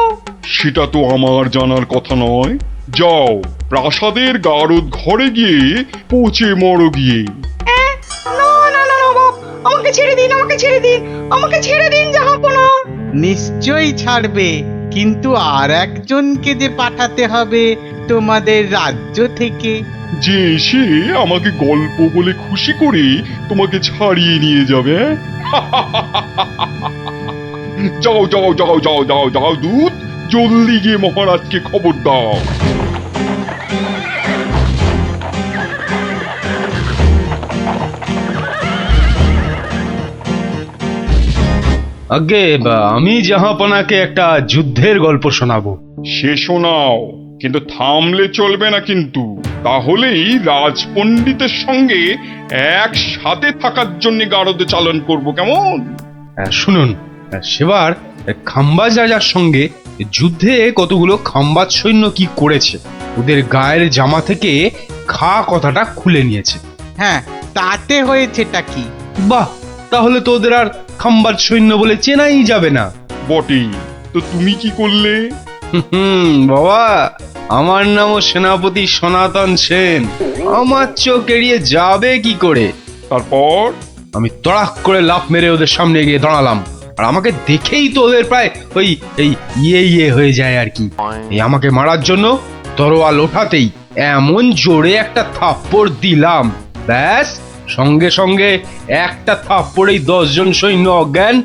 সেটা তো আমার জানার কথা নয়। যাও প্রাসাদের গারদ ঘরে গিয়ে পচে মরো গিয়ে। না না না নবাব, আমাকে ছেড়ে দিন, আমাকে ছেড়ে দিন, আমাকে ছেড়ে দিন জাহাপনা। নিশ্চয়ই ছাড়বে, কিন্তু আর একজনকে যে পাঠাতে হবে তোমাদের রাজ্য থেকে, যে এসে আমাকে গল্প বলে খুশি করে তোমাকে ছাড়িয়ে নিয়ে যাবে। যাও যাও যাও যাও যাও যাও দূত, জলদি গিয়ে মহারাজকে খবর দাও। আগে আমি জাহাপনাকে একটা যুদ্ধের গল্প শোনাবো। সে শোনাও, কিন্তু থামলে চলবে না কিন্তু, তাহলেই রাজপণ্ডিতের সঙ্গে একসাথে থাকার জন্য গারদে চালন করব, কেমন? শুনুন, সেবার খাম্বাজ রাজার সঙ্গে যুদ্ধে কতগুলো খাম্বাজ সৈন্য কি করেছে, ওদের গায়ের জামা থেকে খা কথাটা খুলে নিয়েছে। হ্যাঁ, তাতে হয়েছেটা কি? বাহ, তাহলে তো ওদের আর খাম্বাজ সৈন্য বলে চেনাই যাবে না। বটেই তো, তুমি কি করলে? বাবা, আমার নামও সেনাপতি সনাতন সেন, আমার চোখ এড়িয়ে যাবে কি করে? তারপর আমি তড়াক করে লাফ মেরে ওদের সামনে গিয়ে দাঁড়ালাম, আর আমাকে দেখেই তো ওদের প্রায় ওই এই ইয়ে হয়ে যায় আর কি। এই আমাকে মারার জন্য তরোয়াল ওঠাতেই এমন জোরে একটা থাপ্পড় দিলাম, ব্যাস সঙ্গে সঙ্গে একটা থাপ্পড়েই 10 জন সৈন্য অজ্ঞান।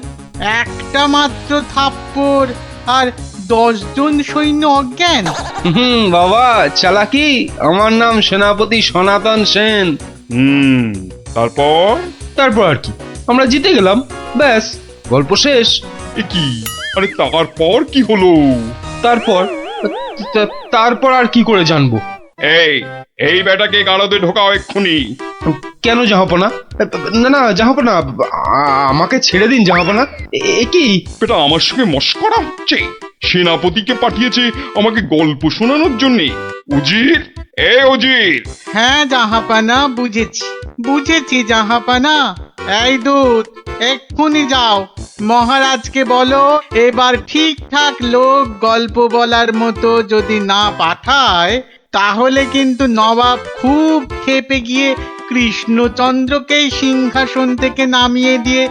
একটা মাত্র থাপ্পড় আর 10 জন সৈন্য অজ্ঞান? বাবা চালাকি, আমার নাম সেনাপতি সনাতন সেন। তারপর? তারপর আর কি, আমরা জিতে গেলাম, ব্যাস গল্প শেষ। কি? আরে তারপর কি হলো? তারপর আর কি করে জানবো? এই বেটাকে গারদে ঢোকাও এক্ষুনি। কেন জাহাপনা? না না জাহাপনা, আমাকে ছেড়ে দিন জাহাপনা। এ কি বেটা, আমার সঙ্গে মশকরা হচ্ছে? সেনাপতিকে পাঠিয়েছে আমাকে গল্প শোনানোর জন্য। উজির, উজির। হ্যাঁ জাহাপানা, বুঝেছি জাহাপানা। এই দূত, এক্ষুনি যাও, মহারাজকে বলো এবার ঠিকঠাক লোক গল্প বলার মতো যদি না পাঠায় তাহলে কিন্তু নবাব খুব ক্ষেপে গিয়ে কৃষ্ণচন্দ্রকেই সিংহাসন থেকে নামিয়ে দিয়ে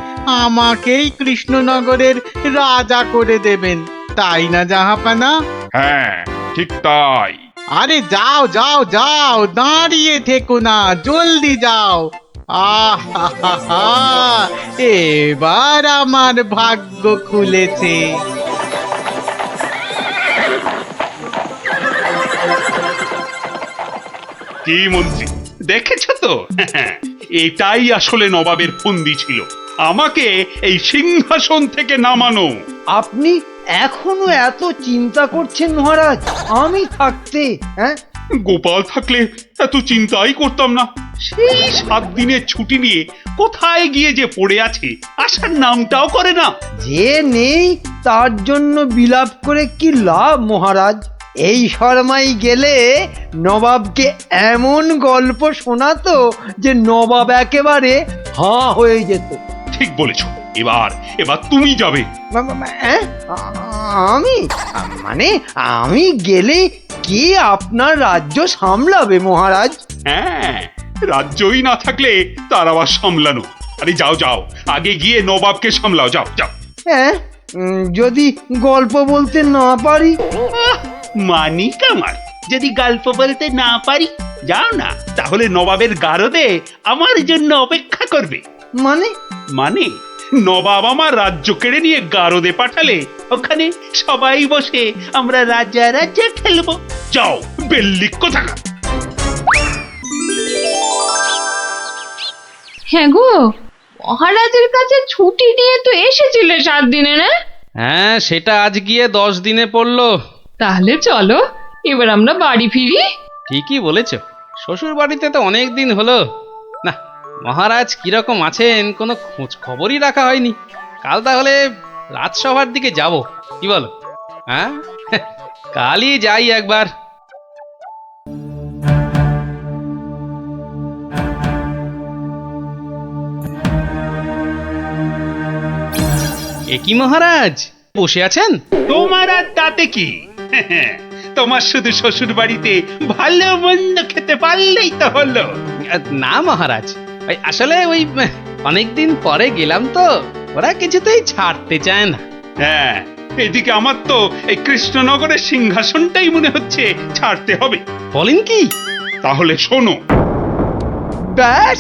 আমাকেই কৃষ্ণনগরের রাজা করে দেবেন, তাই না জাহাপানা? হ্যাঁ, ঠিক তাই। আরে যাও যাও যাও, দাঁড়িয়ে থেকো না, জলদি যাও। আহা, এবার আমার ভাগ্য খুলেছে। কি মন্ত্রী, দেখেছো তো? এটাই আসলে নবাবের ফন্দি ছিল, আমাকে এই সিংহাসন থেকে নামানো। আপনি এখনো এত চিন্তা করছেন মহারাজ আমি থাকতে? হ্যাঁ, গোপাল থাকলে এত চিন্তাই করতাম না। সেই 7 দিনের ছুটি নিয়ে কোথায় গিয়ে যে পড়ে আছে, আসার নামটাও করে না। যে নেই তার জন্য বিলাপ করে কি লাভ মহারাজ? এই শর্মাই গেলে নবাবকে এমন গল্প শোনাতো যে নবাব একেবারে হাঁ হয়ে যেত। ঠিক বলেছ, এবার এবার তুমি যাবে। আমি মানে আমি গেলে কে আপনার রাজ্য সামলাবে মহারাজ? হ্যাঁ, রাজ্যই না থাকলে তার আবার সামলানো। আরে যাও যাও, আগে গিয়ে নবাবকে সামলাও, যাও যাও। হ্যাঁ, যদি গল্প বলতে না পারি? মানি কামাল, যদি গল্প বলতে না পারি, যাও না, তাহলে নবাবের গারদে আমার জন্য অপেক্ষা করবে। মানে? মানে নবাব আমার রাজ্য কেড়ে নিয়ে গারদে পাঠালে ওখানে সবাই বসে আমরা রাজা রাজা খেলবো। যাও, বেল্লিক কোথাকার। হ্যাঁ গো, মহারাজের কাছে ছুটি নিয়ে তো এসেছিলে 7 দিনে, না? হ্যাঁ, সেটা আজ গিয়ে 10 দিনে পড়লো। তাহলে চলো এবার আমরা বাড়ি ফিরি। ঠিকই বলেছ, শ্বশুর বাড়িতে তো অনেক দিন হলো না। মহারাজ কিরকম আছেন কোনো খোঁজ খবরই রাখা হয়নি। কাল তাহলে রাজসভার দিকে যাব, কি বলো? হ্যাঁ, কালই যাই একবার। এ কি মহারাজ, বসে আছেন? তোমার আর তাতে কি? তোমার শুধু শ্বশুর বাড়িতে ভালো মন্দ খেতে পারলেই তো হলো। না মহারাজ, আসলে ওই অনেকদিন পরে গেলাম তো, ওরা কিছুতেই ছাড়তে চায় না। হ্যাঁ, এদিকে আমার তো এই কৃষ্ণনগরের সিংহাসনটাই মনে হচ্ছে ছাড়তে হবে। বলেন কি? তাহলে শোনো। ব্যাস,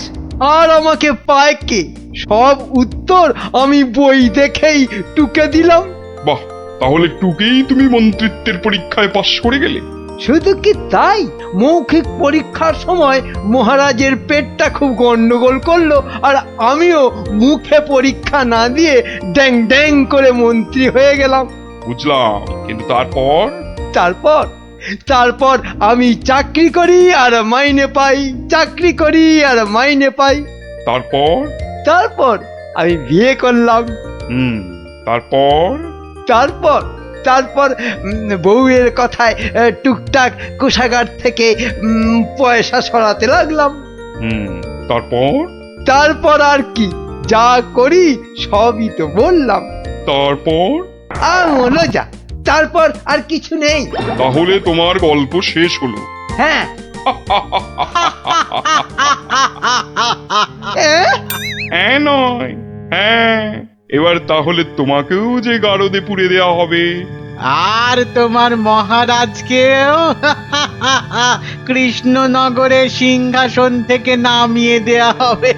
আর আমাকে পায় কে? সব উত্তর আমি বই দেখেই টুকে দিলাম। বাহ, তাহলে টুকেই তুমি মন্ত্রিত্বের পরীক্ষায় পাশ করে গেলে। শুধু কি তাই, মৌখিক পরীক্ষার সময় মহারাজের পেটটা খুব গন্ডগোল করলো, আর আমিও মুখে পরীক্ষা না দিয়ে ড্যাং ড্যাং করে মন্ত্রী হয়ে গেলাম। বুঝলাম, কিন্তু তারপর? তারপর আমি চাকরি করি আর মাইনে পাই, চাকরি করি আর মাইনে পাই। তারপর আমি বিয়ে করলাম। তারপর বউয়ের কথায় টুকটাক কোষাগার থেকে পয়সা সরাতে লাগলাম। তারপর আর কি, যা করি সবই তো বললাম। হলো যা, তারপর আর কিছু নেই। তাহলে তোমার গল্প শেষ হলো? হ্যাঁ। নয়, হ্যাঁ, এবার তাহলে তোমাকেও যে গারদে পুড়ে দেওয়া হবে, আর তোমার মহারাজকেও কৃষ্ণনগরের সিংহাসন থেকে নামিয়ে দেয়া হবে।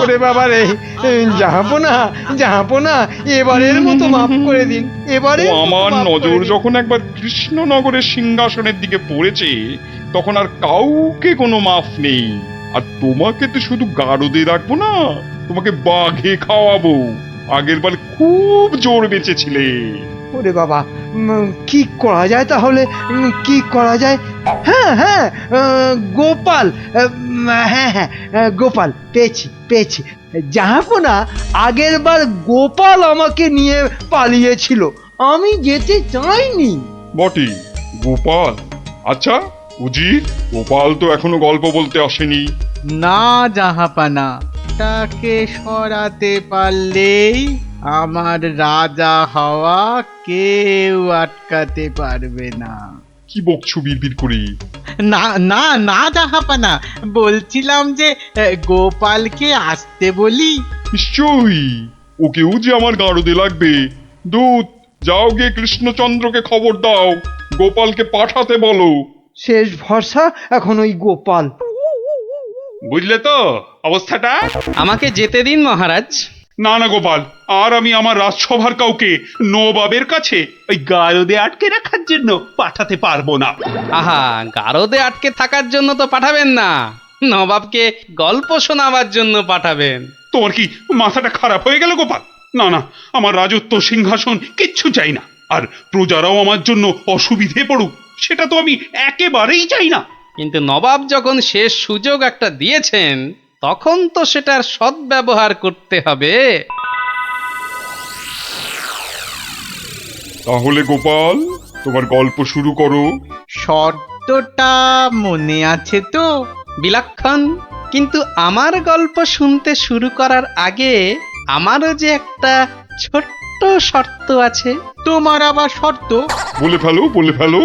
ওরে বাবা রে, জাহাপনা, এবারের মতো মাফ করে দিন। এবারে আমার নজর যখন একবার কৃষ্ণনগরের সিংহাসনের দিকে পড়েছে, তখন আর কাউকে কোনো মাফ নেই। আর তোমাকে তো শুধু গারদে রাখবো না, তোমাকে বাঘে খাওয়াবো। আগের বার খুব জোর বেঁচেছিলে। ওরে বাবা, কি করা যায় তাহলে? কি করা যায়? হ্যাঁ, গোপাল। হ্যাঁ, গোপাল পেয়েছি। জাহাপনা, আগের বার গোপাল আমাকে নিয়ে পালিয়েছিল, আমি যেতে চাইনি। বটে, গোপাল? আচ্ছা উজির, গোপাল তো এখনো গল্প বলতে আসেনি। না জাহাপানা, তাকে সরাতে পারলেই আমার রাজা হওয়া কেউ আটকাতে পারবে না। কি বকছো বিড়বিড় করে? না না না জাহাপানা, বলছিলাম যে গোপালকে আসতে বলি। নিশ্চয়ই, ওকেও যে আমার গারদে লাগবে। দূত, যাও গিয়ে কৃষ্ণচন্দ্রকে খবর দাও, গোপালকে পাঠাতে বলো। শেষ ভরসা এখন ওই গোপাল। বুঝলে তো অবস্থাটা? আমাকে যেতে দিন মহারাজ। না না গোপাল, আর আমি আমার রাজসভার কাউকে নবাবের কাছে ওই গারদে আটকে রাখার জন্য পাঠাতে পারবো না। আহা, গারদে আটকে থাকার জন্য তো পাঠাবেন না, নবাবকে গল্প শোনাবার জন্য পাঠাবেন। তোমার কি মাথাটা খারাপ হয়ে গেল গোপাল? না না, আমার রাজত্ব সিংহাসন কিচ্ছু চাই না, আর প্রজারাও আমার জন্য অসুবিধে পড়ুক সেটা তো আমি একেবারেই চাই না। কিন্তু নবাব যখন শেষ সুযোগ একটা দিয়েছেন, তখন তো সেটার সদ্ব্যবহার করতে হবে। তাহলে গোপাল, তোমার গল্প শুরু করো। শর্তটা মনে আছে তো? বিলক্ষণ, কিন্তু আমার গল্প শুনতে শুরু করার আগে আমারও যে একটা ছোট্ট শর্ত আছে। তোমার আবার শর্ত? বলে ফেলো, বলে ফেলো।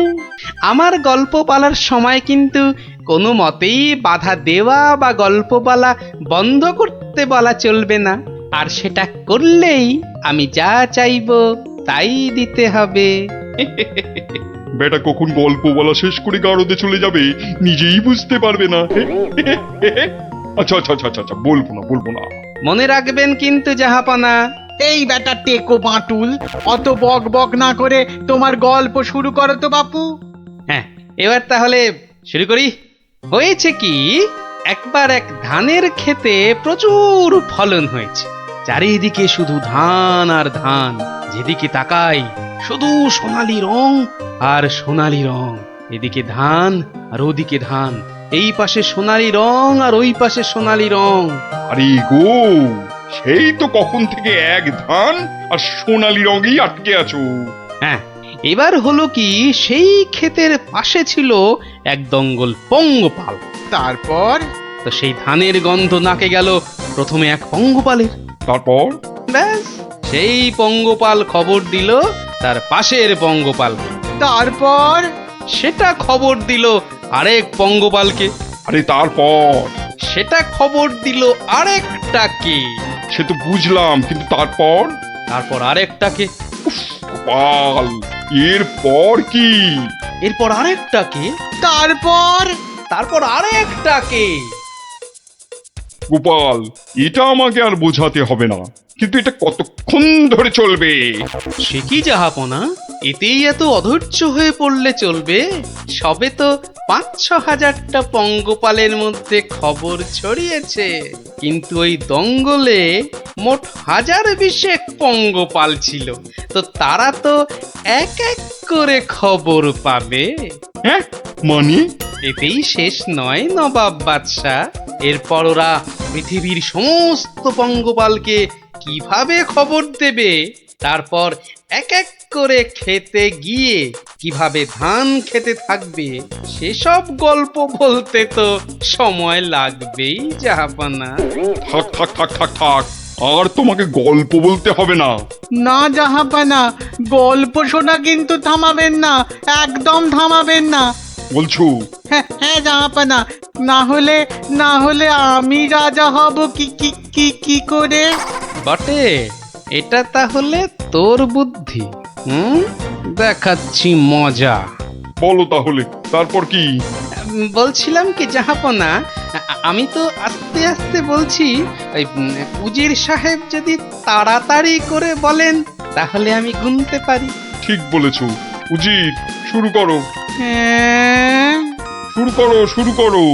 আমার গল্প বলার সময় কিন্তু কোনো মতেই বাধা দেওয়া বা গল্প বলা বন্ধ করতে বলা চলবে না, আর সেটা করলেই আমি যা চাইবো তাই দিতে হবে। বেটা কখন গল্প বলা শেষ করে গারদে চলে যাবে নিজেই বুঝতে পারবে না। আচ্ছা আচ্ছা আচ্ছা আচ্ছা, বলবো না, বলবো না। মনে রাখবেন কিন্তু জাহাপনা। এই বেটা টেকো বাঁটুল, অত বক বক না করে তোমার গল্প শুরু করো তো বাপু। হ্যাঁ, এবার তাহলে শুরু করি। হয়েছে কি, একবার এক ধানের ক্ষেতে প্রচুর ফলন হয়েছে। চারিদিকে শুধু ধান আর ধান, যেদিকে তাকাই শুধু সোনালী রং আর সোনালী রং। এদিকে ধান আর ওদিকে ধান, এই পাশে সোনালী রং আর ওই পাশে সোনালী রং। আরে গো, সেই তো কখন থেকে এক ধান আর সোনালী রঙেই আটকে আছো। হ্যাঁ, এবার হলো কি, সেই ক্ষেতের পাশে ছিল এক দঙ্গল পঙ্গপাল। তারপর? তো সেই ধানের গন্ধ নাকে গেল প্রথমে এক পঙ্গপালের। তারপর? ব্যাস, সেই পঙ্গপাল খবর দিল তার পাশের পঙ্গপালকে। তারপর? সেটা খবর দিল আরেক পঙ্গপালকে। আরে তারপর? সেটা খবর দিল আরেকটাকে। সে তো বুঝলাম, কিন্তু তারপর? তারপর আরেকটাকে। গোপাল, এরপর কি? এরপর আরেকটাকে। তারপর? তারপর আরেকটাকে। গোপাল, এটা আমাকে আর বোঝাতে হবে না, কিন্তু এটা কতক্ষণ ধরে চলবে? সে কি জাহাপনা, এতেই এত অধৈর্য হয়ে পড়লে চলবে? সবে তো ৫-৬ হাজারটা পঙ্গপালের মধ্যে খবর ছড়িয়েছে, কিন্তু ওই দঙ্গলে মোট ১০২০ পঙ্গপাল ছিল। তো তারা তো এক এক করে খবর পাবে। হ্যাঁ, মানে? এতেই শেষ নয় নবাব বাদশাহ। এরপর ওরা পৃথিবীর সমস্ত পঙ্গপালকে কিভাবে খবর দেবে, তারপর এক এক করে খেতে গিয়ে কিভাবে ধান খেতে থাকবে, সেসব গল্প বলতে তো সময় লাগবেই জাহাপনা। থাক থাক থাক থাক থাক, আর তোমাকে গল্প বলতে হবে না। না জাহাপানা, গল্প শোনা কিন্তু থামাবেন না, একদম থামাবেন না। বলছো? হ্যাঁ হ্যাঁ জাহাপানা, না হলে আমি রাজা হব কি কি কি কি করে? বটে, এটা তাহলে তোর বুদ্ধি। দেখাচ্ছি মজা। বলো তাহলে, তারপর কি? বলছিলাম কি জাহাপনা, আমি তো আস্তে আস্তে বলছি, ওই উজির সাহেব যদি তাড়াতাড়ি করে বলেন তাহলে আমি গুনতে পারি। ঠিক বলেছো। উজির, শুরু করো। হ্যাঁ, শুরু করো, শুরু করো।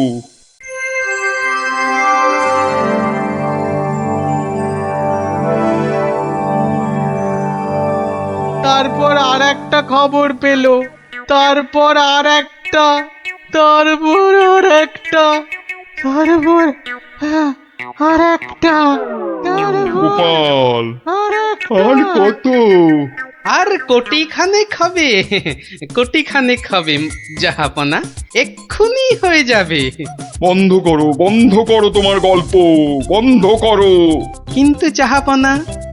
তারপর আর একটা খবর পেল, তারপর আর একটা, তারপর আর একটা, তারপর আর একটা। গোপাল, আর কত? আর কোটিখানেক হবে, কোটিখানেক হবে জাহাপনা, এক্ষুনি হয়ে যাবে। বন্ধ করো তোমার গল্প, বন্ধ করো। কিন্তু জাহাপনা,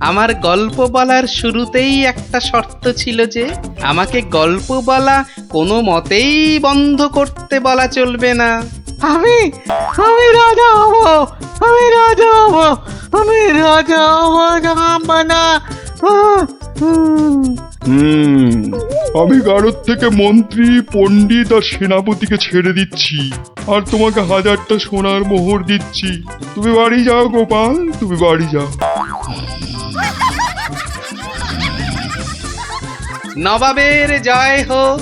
আমার গল্প বলার শুরুতেই একটা শর্ত ছিল যে আমাকে গল্প বলা কোনো মতেই বন্ধ করতে বলা চলবে না। আমি রাজা হব, আমি রাজা হব, আমি রাজা হব জাহাপনা। আমি গারদ থেকে মন্ত্রী, পণ্ডিত আর সেনাপতিকে ছেড়ে দিচ্ছি, আর তোমাকে 1000টা সোনার মোহর দিচ্ছি। তুমি বাড়ি যাও গোপাল, তুমি বাড়ি যাও। নবাবের জয় হোক।